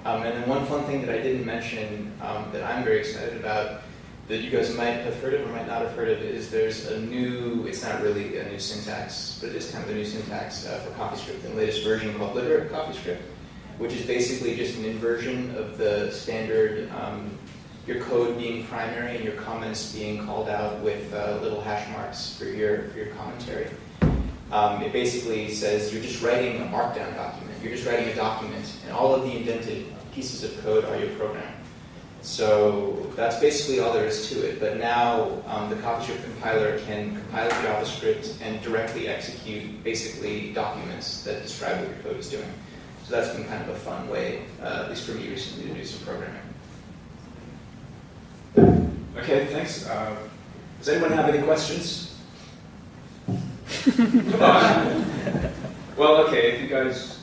And then one fun thing that I didn't mention that I'm very excited about, that you guys might have heard of or might not have heard of, is there's a new, it's not really a new syntax, but it is kind of a new syntax for CoffeeScript in the latest version called literate CoffeeScript, which is basically just an inversion of the standard your code being primary and your comments being called out with little hash marks for your commentary. It basically says you're just writing a markdown document. You're just writing a document, and all of the indented pieces of code are your program. So that's basically all there is to it. But now the CoffeeScript compiler can compile JavaScript and directly execute basically documents that describe what your code is doing. So that's been kind of a fun way, at least for me recently, to do some programming.
Okay, thanks. Does anyone have any questions? Come on. Well, okay, if you guys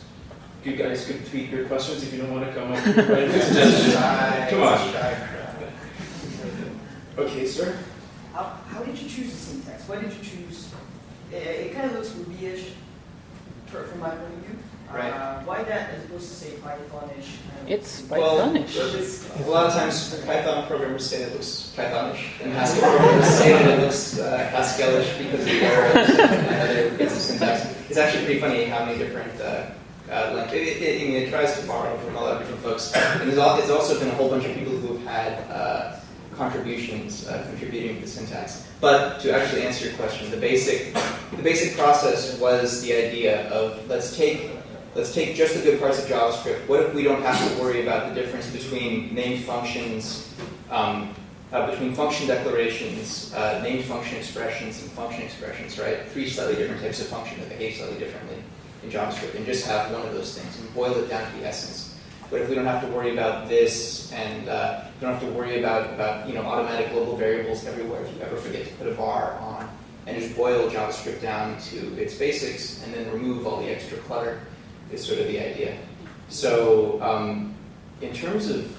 could tweet your questions if you don't want to come up with suggestions. Come on. Okay, sir.
How did you choose the syntax? Why did you choose? It kind of looks Ruby-ish from my point of view.
Right.
Why that as opposed to say Pythonish?
It's
Well,
Pythonish.
A lot of times Python programmers say it looks Pythonish, and Haskell programmers say that it looks Haskell-ish because of the errors and other bits of syntax. It's actually pretty funny how many different it tries to borrow from a lot of different folks. And it's also been a whole bunch of people who have had contributions contributing to the syntax. But to actually answer your question, the basic process was the idea of let's take just the good parts of JavaScript. What if we don't have to worry about the difference between named functions, between function declarations, named function expressions, and function expressions, right? 3 slightly different types of function that behave slightly differently in JavaScript, and just have one of those things and boil it down to the essence. But if we don't have to worry about this, and we don't have to worry about automatic global variables everywhere if you ever forget to put a var on, and just boil JavaScript down to its basics, and then remove all the extra clutter, is sort of the idea. So in terms of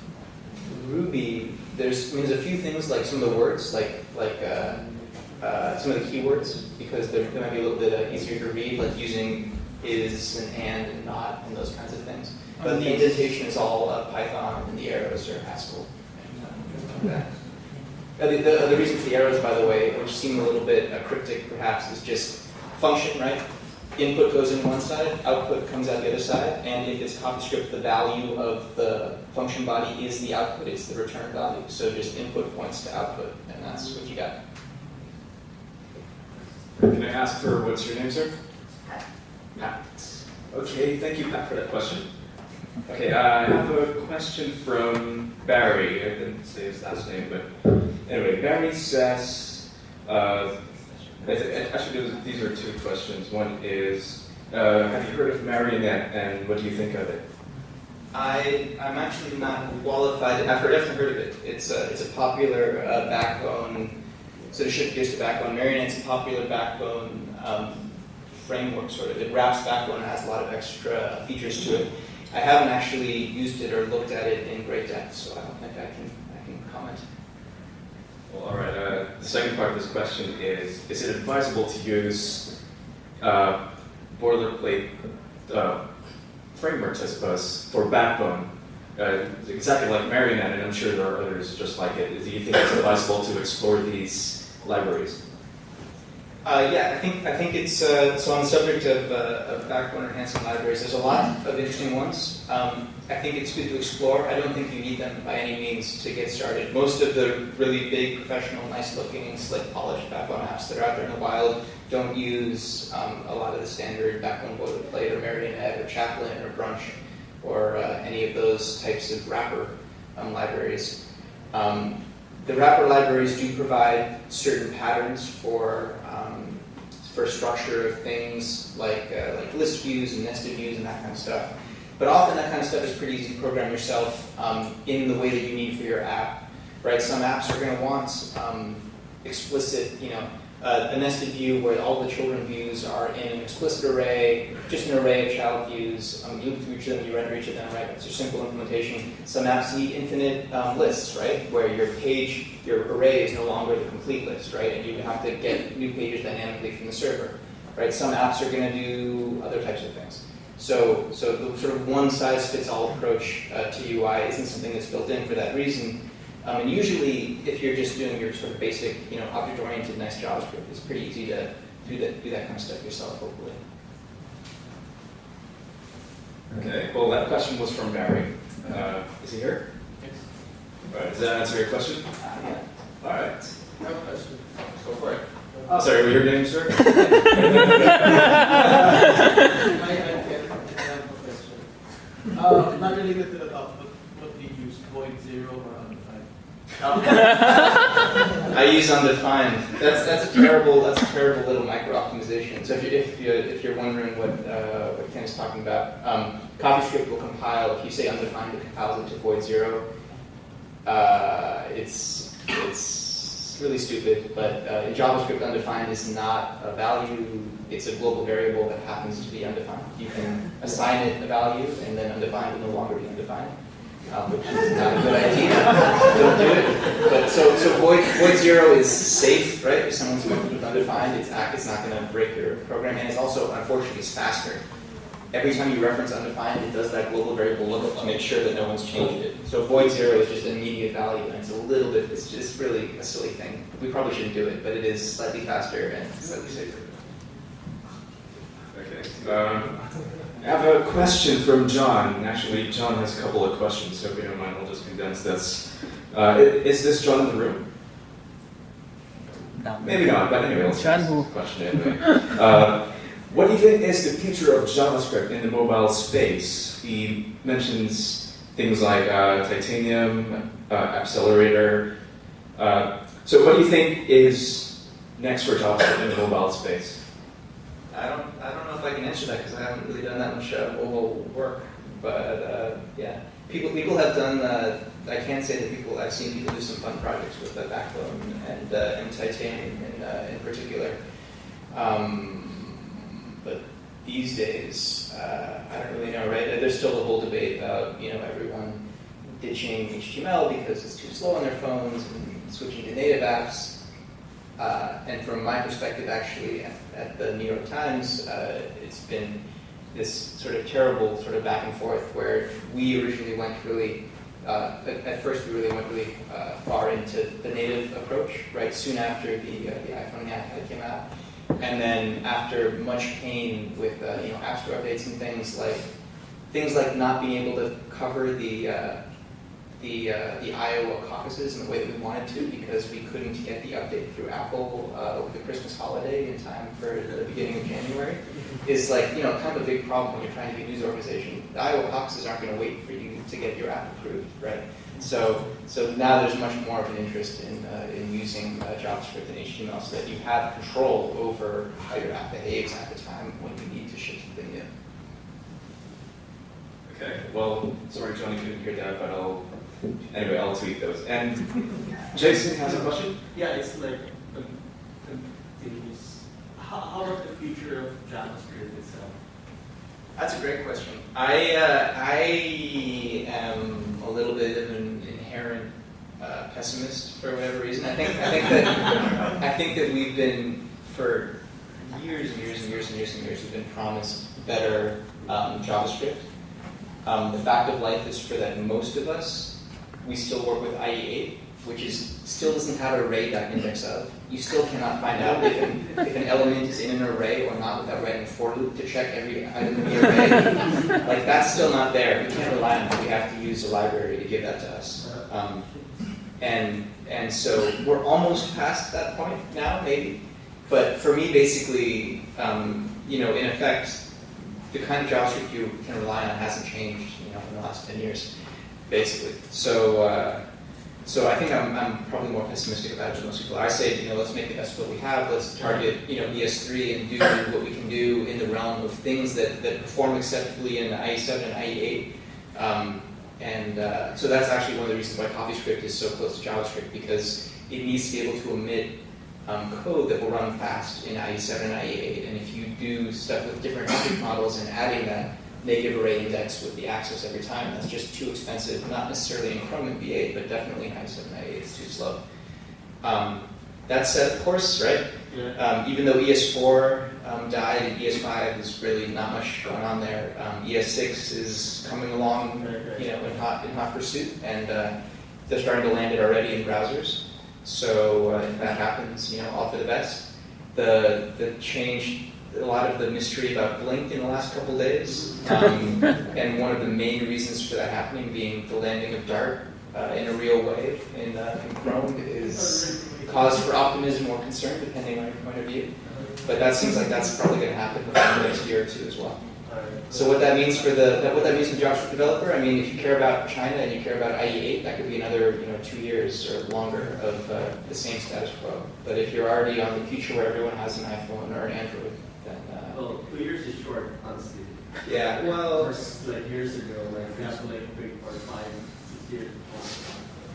Ruby, there's a few things like some of the words, like some of the keywords, because they might be a little bit easier to read, like using is and not and those kinds of things. But the indentation is all Python, and the arrows are Haskell. The reason for the arrows, by the way, which seem a little bit cryptic perhaps, is just function, right? Input goes in one side, output comes out the other side, and if it's CoffeeScript, the value of the function body is the output, it's the return value. So just input points to output, and that's what you got.
Can I ask for what's your name, sir? Pat. Okay, thank you, Pat, for that question. Okay, I have a question from Barry. I didn't say his last name, but anyway, Barry says, actually these are 2 questions. One is, have you heard of Marionette, and what do you think of it?
I'm actually not qualified. I've definitely heard of it. It's a popular backbone, sort of shift gears to backbone. Marionette's a popular backbone framework, sort of. It wraps backbone and has a lot of extra features to it. I haven't actually used it or looked at it in great depth, so I don't think I can comment.
Well, all right. The second part of this question is it advisable to use boilerplate frameworks, I suppose, for backbone? Exactly like Marionette, and I'm sure there are others just like it. Do you think it's advisable to explore these libraries?
Yeah, I think it's so on the subject of backbone enhancing libraries. There's a lot of interesting ones. I think it's good to explore. I don't think you need them by any means to get started. Most of the really big, professional, nice-looking, slick, polished backbone apps that are out there in the wild don't use a lot of the standard backbone boilerplate or Marionette or Chaplin or Brunch or any of those types of wrapper libraries. The wrapper libraries do provide certain patterns for structure of things like list views and nested views and that kind of stuff. But often that kind of stuff is pretty easy to program yourself in the way that you need for your app, right? Some apps are going to want explicit, a nested view where all the children views are in an explicit array, just an array of child views. You look through each of them, you render each of them, right? It's a simple implementation. Some apps need infinite lists, right? Where your array is no longer the complete list, right? And you have to get new pages dynamically from the server, right? Some apps are going to do other types of things. So the sort of one-size-fits-all approach to UI isn't something that's built in for that reason. And usually, if you're just doing your sort of basic, object-oriented, nice JavaScript, it's pretty easy to do that kind of stuff yourself, hopefully.
Okay. Well, that question was from Barry. Is he here?
Yes.
All right. Does that answer your question?
Yeah.
All right.
I have a question.
Go for it. Oh, sorry. What's your name, sir?
I have a question. Not related to the top, but what do you use? Void 0 or undefined?
I use undefined. That's a terrible little micro optimization. So if you're wondering what Ken is talking about, CoffeeScript will compile. If you say undefined, it compiles it to void 0. It's really stupid, but in JavaScript, undefined is not a value. It's a global variable that happens to be undefined. You can assign it a value, and then undefined will no longer be undefined. Which is not a good idea. Don't do it. But so void 0 is safe, right? If someone's working with undefined, it's not going to break your program, and it's also, unfortunately, it's faster. every time you reference undefined, it does that global variable lookup to make sure that no one's changed it. So void 0 is just an immediate value, and it's a little bit, it's just really a silly thing. We probably shouldn't do it, but it is slightly faster and slightly safer.
Okay. I have a question from John. Actually, John has a couple of questions, so if you don't mind, I'll just condense this. Is this John in the room?
No.
Maybe not, but anyway, let's
John
ask
who?
the question anyway. What do you think is the future of JavaScript in the mobile space? He mentions things like Titanium, Accelerator. So what do you think is next for JavaScript in the mobile space?
I don't know if I can answer that because I haven't really done that much mobile work. But yeah, people have done. I can't say that I've seen people do some fun projects with the Backbone and Titanium in particular. But these days, I don't really know. Right? There's still the whole debate about everyone ditching HTML because it's too slow on their phones and switching to native apps. And from my perspective, actually, at the New York Times, it's been this sort of terrible sort of back and forth where we originally went really, at first we really went really far into the native approach, right? Soon after the iPhone and the iPad came out, and then after much pain with App Store updates and things like not being able to cover the Iowa caucuses in the way that we wanted to because we couldn't get the update through Apple over the Christmas holiday in time for the beginning of January is kind of a big problem when you're trying to be a news organization. The Iowa caucuses aren't going to wait for you to get your app approved, right? So now there's much more of an interest in using JavaScript and HTML so that you have control over how your app behaves at the time when you need to ship something new.
Okay, well, sorry John, you couldn't hear that, but I'll tweet those. And Jason has a question?
Yeah, it's like continuous. How about the future of JavaScript itself?
That's a great question. I am a little bit of an inherent pessimist for whatever reason. I think that we've been for years and years and years and years and years we've been promised better JavaScript. The fact of life is for that most of us, we still work with IE8, which still doesn't have an array.index of. You still cannot find out if an element is in an array or not without writing a for loop to check every item in the array. Like that's still not there. We can't rely on it. We have to use a library to give that to us. And so we're almost past that point now, maybe. But for me, basically, in effect, the kind of JavaScript you can rely on hasn't changed, in the last 10 years, basically. So I think I'm probably more pessimistic about it than most people. I say, let's make the best of what we have. Let's target, ES3 and do what we can do in the realm of things that perform acceptably in IE7 and IE8. So that's actually one of the reasons why CoffeeScript is so close to JavaScript, because it needs to be able to emit code that will run fast in IE7 and IE8. And if you do stuff with different object models and adding that native array index with the access every time, that's just too expensive. Not necessarily in Chrome and V8, but definitely in IE7 and IE8, it's too slow. That said, of course, right?
Yeah.
Even though ES4 died and ES5 is really not much going on there, ES6 is coming along, in hot pursuit, and they're starting to land it already in browsers. So if that happens, all for the best. The change, a lot of the mystery about Blink in the last couple of days, and one of the main reasons for that happening being the landing of Dart in a real way in Chrome is cause for optimism or concern, depending on your point of view. But that seems like that's probably going to happen within the next year or two as well. So what that means for the JavaScript developer, I mean, if you care about China and you care about IE8, that could be another 2 years or longer of the same status quo. But if you're already on the future where everyone has an iPhone or an Android, then
2 years is short, honestly.
yeah, well,
Versus like years ago, like we have to like wait for 5, 6 years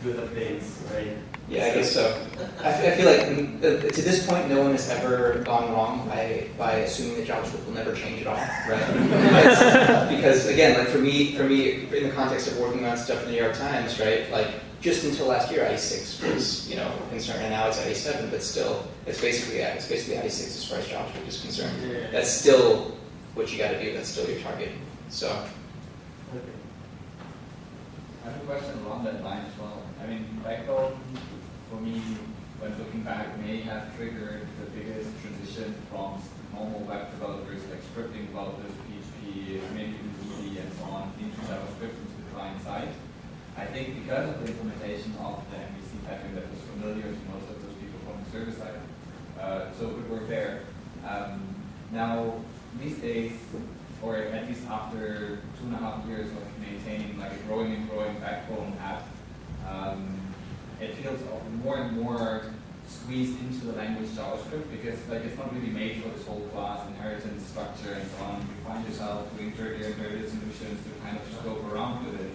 good updates, right?
yeah, I guess so. I feel like to this point, no one has ever gone wrong by assuming that JavaScript will never change at all, right? Because again, like for me, in the context of working on stuff in the New York Times, right? Like just until last year, IE6 was a concern, and now it's IE7, but still, it's basically IE6 as far as JavaScript is concerned.
Yeah.
That's still what you got to do. That's still your target. So.
I have a question along that line as well. I mean, BackBone, for me, when looking back, may have triggered the biggest transition from normal web developers like scripting developers, PHP, maybe even Ruby and so on, into JavaScript, into the client side. I think because of the implementation of the MVC pattern that was familiar to most of those people from the server side, so it would work there. Now, these days, or at least after 2.5 years of maintaining like a growing and growing backbone app, it feels more and more squeezed into the language JavaScript because like it's not really made for this whole class inheritance structure and so on. You find yourself doing dirty and dirty solutions to kind of scope around with it.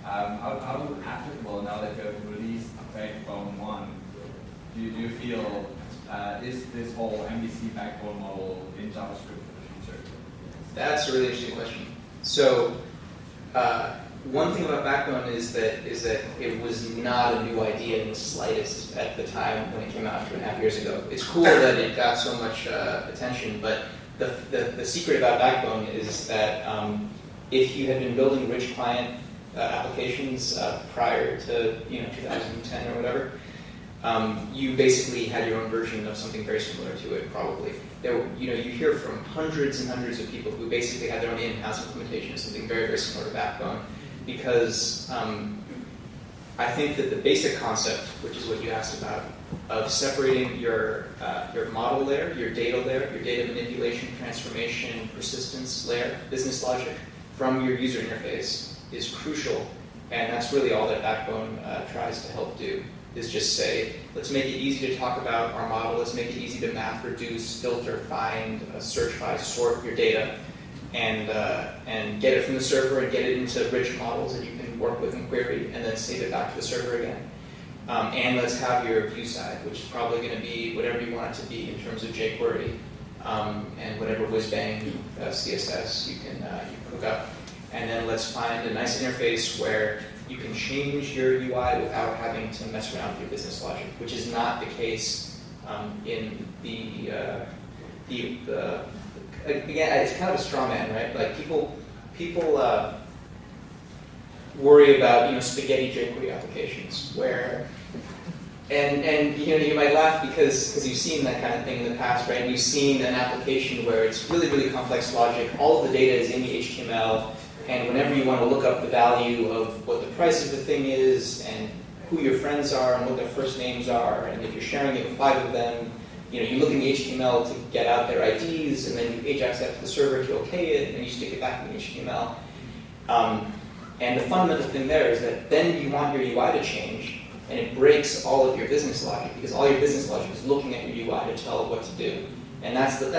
How applicable now that you have released Backbone 1? Do you feel is this whole MVC backbone model in JavaScript for the future?
That's a really interesting question. So, one thing about Backbone is that it was not a new idea in the slightest at the time when it came out 2.5 years ago. It's cool that it got so much attention, but the secret about Backbone is that if you had been building rich client applications prior to 2010 or whatever, you basically had your own version of something very similar to it, probably. You hear from hundreds and hundreds of people who basically had their own in-house implementation of something very, very similar to Backbone, because I think that the basic concept, which is what you asked about, of separating your model layer, your data manipulation, transformation, persistence layer, business logic, from your user interface is crucial, and that's really all that Backbone tries to help do. Is just say, let's make it easy to talk about our model, let's make it easy to map, reduce, filter, find, search by, sort your data, and get it from the server and get it into rich models that you can work with and query, and then save it back to the server again. And let's have your view side, which is probably going to be whatever you want it to be in terms of jQuery, and whatever whiz-bang CSS you can hook up. And then let's find a nice interface where you can change your UI without having to mess around with your business logic, which is not the case in again, it's kind of a straw man, right? Like people worry about spaghetti jQuery applications where, and you might laugh because you've seen that kind of thing in the past, right? You've seen an application where it's really, really complex logic. All of the data is in the HTML. And whenever you want to look up the value of what the price of the thing is, and who your friends are, and what their first names are, and if you're sharing it with 5 of them, you look in the HTML to get out their IDs, and then you AJAX that to the server to okay it, and you stick it back in the HTML. And the fundamental thing there is that then you want your UI to change, and it breaks all of your business logic, because all your business logic is looking at your UI to tell it what to do. And that's the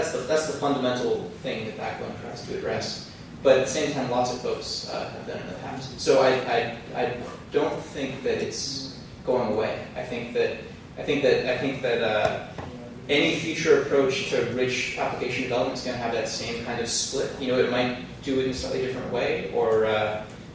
fundamental thing that Backbone tries to address. But at the same time, lots of folks have done it in the past. So I don't think that it's going away. I think that any future approach to rich application development is going to have that same kind of split. It might do it in a slightly different way, or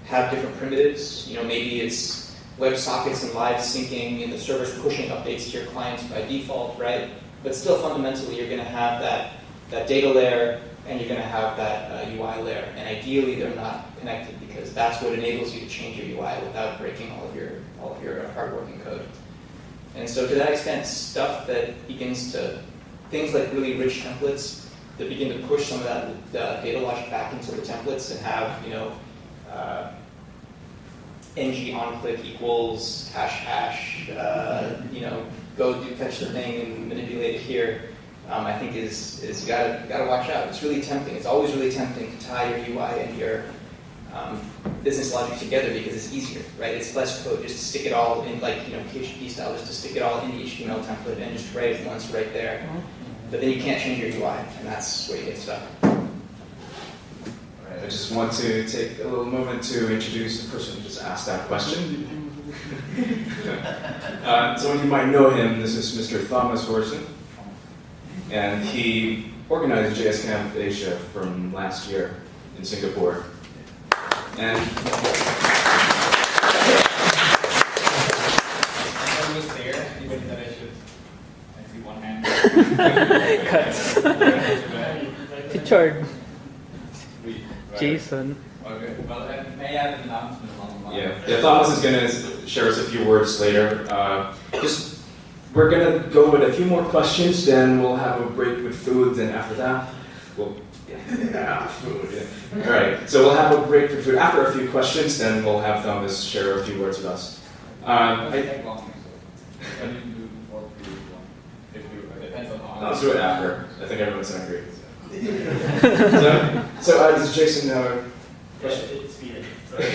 have different primitives. Maybe it's WebSockets and live syncing, and the server's pushing updates to your clients by default, right? But still, fundamentally, you're going to have that data layer, and you're going to have that UI layer. And ideally, they're not connected, because that's what enables you to change your UI without breaking all of your hard-working code. And so to that extent, stuff that begins to, things like really rich templates that begin to push some of that data logic back into the templates and have, ng onClick equals hash, go fetch the thing and manipulate it here. I think is you gotta watch out. It's really tempting. It's always really tempting to tie your UI and your business logic together, because it's easier, right? It's less code. Just to stick it all in, PHP style, just to stick it all in the HTML template and just write it once right there. But then you can't change your UI, and that's where you get stuck.
All right, I just want to take a little moment to introduce the person who just asked that question. Some of you might know him. This is Mr. Thomas Horson. And he organized JS Camp Asia from last year in Singapore. And
I was there, even that I see one hand.
Cuts. Richard.
Right.
Jason.
Okay, well, I may have an announcement along the line.
Yeah, Thomas is going to share us a few words later. We're going to go with a few more questions, then we'll have a break with food, and after that, food. Yeah. All right, so we'll have a break with food. After a few questions, then we'll have Thomas share a few words with us.
It take long, so I need to do 4, 3, 1. If you, it depends on how.
Let's do it after. I think everyone's hungry. Does Jason have a question?
It's me. Sorry.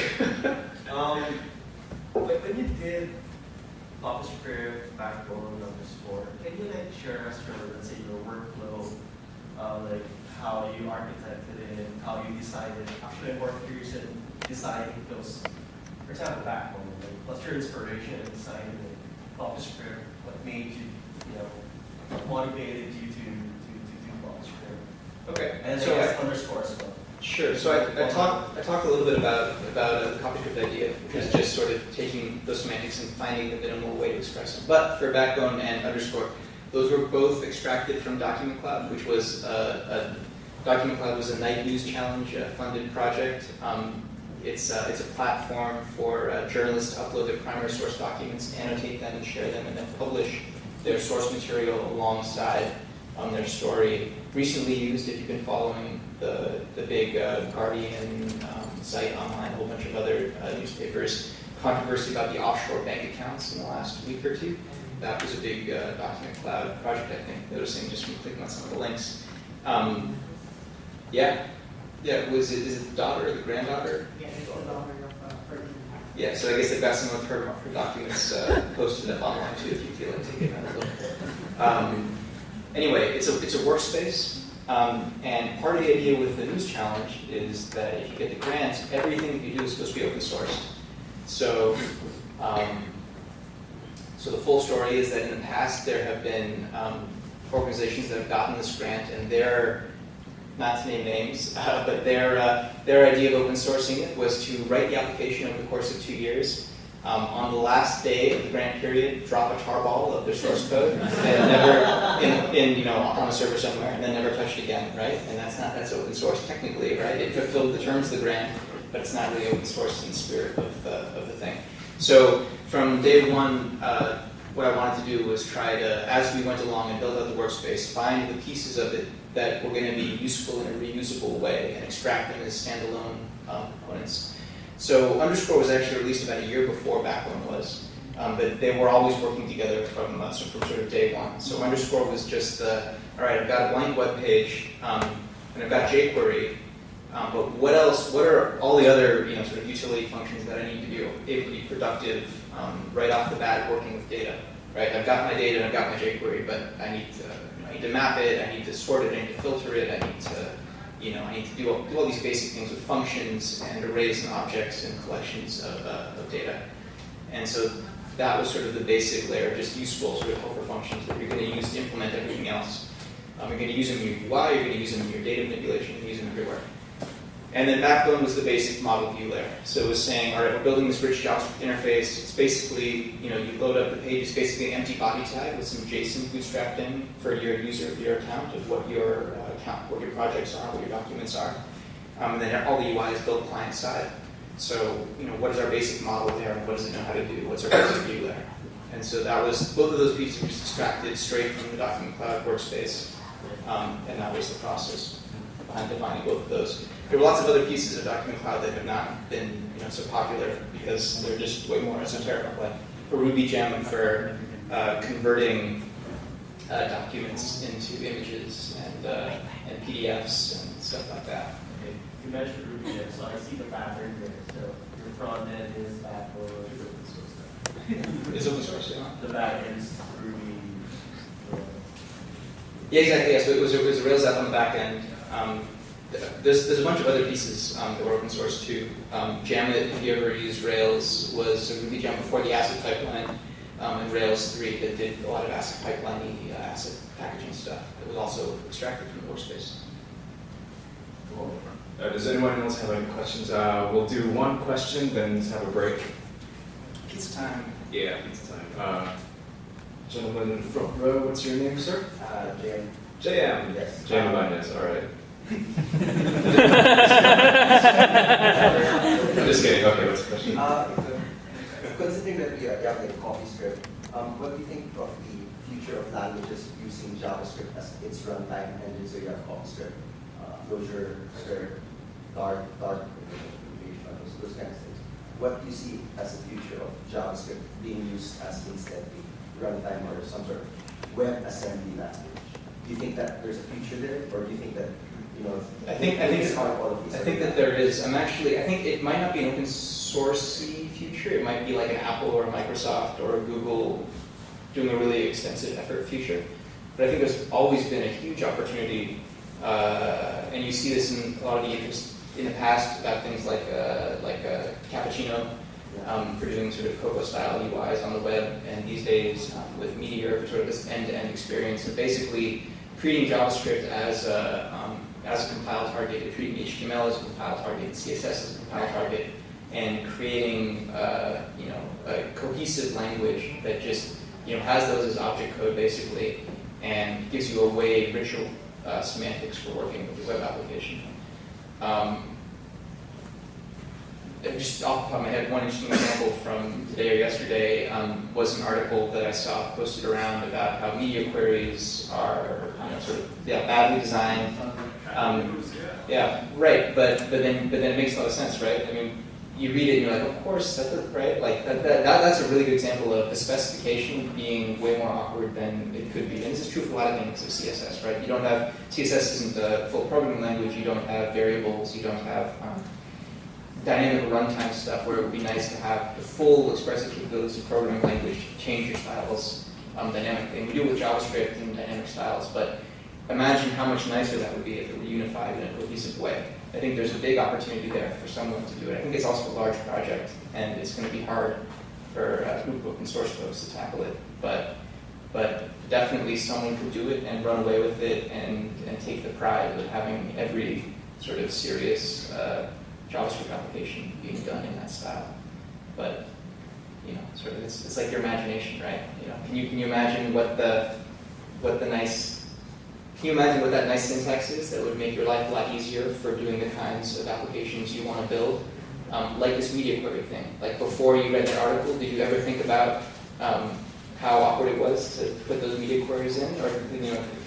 When you did Office Prayer Backbone _, can you like share us your, let's say, your workflow, like how you architected it, how you decided? Actually, I'm more curious in deciding those. For example, Backbone. Like, what's your inspiration in deciding like, Office Prayer? What made you, what motivated you to do Office Prayer?
Okay.
And
So
then underscore as well.
Sure. So I talked a little bit about the CopyScript idea, which is just sort of taking those semantics and finding the minimal way to express them. But for backbone and underscore, those were both extracted from Document Cloud, which was Document Cloud was a Night News Challenge funded project. It's a platform for journalists to upload their primary source documents, annotate them, and share them, and then publish their source material alongside their story. Recently used, if you've been following the big Guardian site online, a whole bunch of other newspapers, controversy about the offshore bank accounts in the last week or two. That was a big Document Cloud project, I think, noticing just from clicking on some of the links. Is it the daughter or the granddaughter?
Yeah, it's the daughter of Ferdinand.
Yeah, so I guess they've got some of her documents posted up online too, if you feel like taking another look. Anyway, it's a workspace, and part of the idea with the news challenge is that if you get the grant, everything that you do is supposed to be open source. So, so the full story is that in the past there have been organizations that have gotten this grant, and they're not to name names, but their idea of open sourcing it was to write the application over the course of 2 years. On the last day of the grant period, drop a tarball of their source code and never on a server somewhere, and then never touch it again, right? And that's open source technically, right? It fulfilled the terms of the grant, but it's not really open source in the spirit of the thing. So from day one, what I wanted to do was try to, as we went along and build out the workspace, find the pieces of it that were going to be useful in a reusable way and extract them as standalone components. So underscore was actually released about a year before Backbone was, but they were always working together from sort of day one. So underscore was just all right, I've got a blank web page, and I've got jQuery, but what else? What are all the other sort of utility functions that I need to be able to be productive right off the bat working with data? Right, I've got my data and I've got my jQuery, but I need to map it, I need to sort it, I need to filter it, I need to do all these basic things with functions and arrays and objects and collections of data. And so that was sort of the basic layer, just useful sort of helper functions that you're going to use to implement everything else. You're going to use them in your UI, you're going to use them in your data manipulation, you're going to use them everywhere. And then Backbone was the basic model view layer. So it was saying, all right, we're building this rich JavaScript interface. It's basically, you load up the page, it's basically an empty body tag with some JSON bootstrapped in for your user, for your account of what your account, what your projects are, what your documents are. And then all the UI is built client side. So, what is our basic model there and what does it know how to do? What's our basic view layer? And so that was, both of those pieces were just extracted straight from the Document Cloud workspace. And that was the process behind defining both of those. There were lots of other pieces of Document Cloud that have not been so popular because they're just way more esoteric, like a Ruby gem for converting documents into images and PDFs and stuff like that.
Okay. You mentioned Ruby gem, so I see the pattern there. So your front end is Backbone, is open source stuff.
It's open source, yeah.
The back end is Ruby.
Yeah, exactly. Yeah. So it was a Rails app on the back end. There's a bunch of other pieces that were open source too. Jamit, if you ever used Rails, was a Ruby gem before the ACID pipeline, and Rails 3 that did a lot of ACID pipeline-y ACID packaging stuff that was also extracted from the workspace.
Cool. Does anyone else have any questions? We'll do one question, then have a break.
Pizza time.
Yeah, pizza time. Gentleman in the front row, what's your name, sir?
JM.
JM.
Yes.
JM Binance, all right. I'm just kidding. Okay, what's the question?
Considering that we have like CoffeeScript, what do you think of the future of languages using JavaScript as its runtime engine? So you have CoffeeScript, Clojure, Script, Dart, those kinds of things. What do you see as the future of JavaScript being used as instead the runtime or some sort of WebAssembly language? Do you think that there's a future there, or do you think that
I think that there is. I think it might not be an open sourcey future. It might be like an Apple or a Microsoft or a Google doing a really extensive effort future. But I think there's always been a huge opportunity, and you see this in a lot of the interest in the past about things like Cappuccino for doing sort of Cocoa style UIs on the web, and these days with Meteor for sort of this end-to-end experience of basically treating JavaScript as a compile target, treating HTML as a compile target, CSS as a compile target, and creating a cohesive language that just has those as object code basically, and gives you a way richer semantics for working with your web application. Just off the top of my head, one interesting example from today or yesterday was an article that I saw posted around about how media queries are badly designed. Yeah, right. But then it makes a lot of sense, right? I mean, you read it and you're like, of course, that's right. Like that's a really good example of the specification being way more awkward than it could be. And this is true for a lot of things of CSS, right? CSS isn't a full programming language. You don't have variables. You don't have dynamic runtime stuff where it would be nice to have the full expressive capabilities of programming language to change your styles dynamically. And we do it with JavaScript and dynamic styles, but imagine how much nicer that would be if it were unified in a cohesive way. I think there's a big opportunity there for someone to do it. I think it's also a large project, and it's going to be hard for a group of open source folks to tackle it. But definitely someone could do it and run away with it and take the pride of having every sort of serious JavaScript application being done in that style. But sort of it's like your imagination, right? Can you imagine what that nice syntax is that would make your life a lot easier for doing the kinds of applications you want to build? Like this media query thing. Like before you read that article, did you ever think about how awkward it was to put those media queries in? Or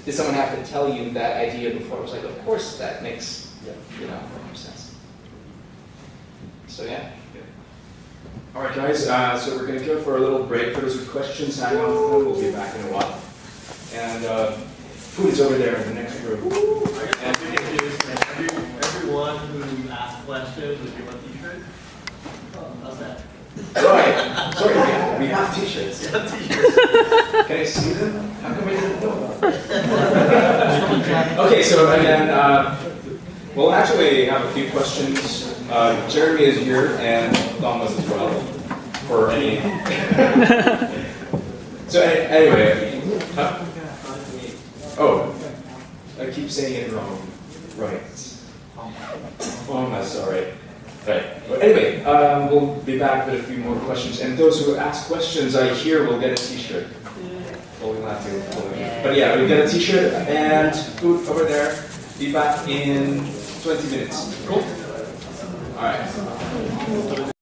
did someone have to tell you that idea before? It was like, of course that makes more sense. So yeah.
All right, guys. So we're going to go for a little break. For those with questions, hang on to them. We'll be back in a while. And food is over there in the next room.
And everyone who asked questions would give a t-shirt. How's that?
Right. Sorry, we have t-shirts. Can I see them? How come I didn't know about that? Okay, so again, we'll actually have a few questions. Jeremy is here, and Thomas as well, for any. So anyway, I keep saying it wrong. Right. Oh, I'm sorry. Right. But anyway, we'll be back with a few more questions, and those who ask questions, I hear will get a T-shirt. Well, we'll have to. But yeah, we get a T-shirt and food over there. Be back in 20 minutes. Cool. All right.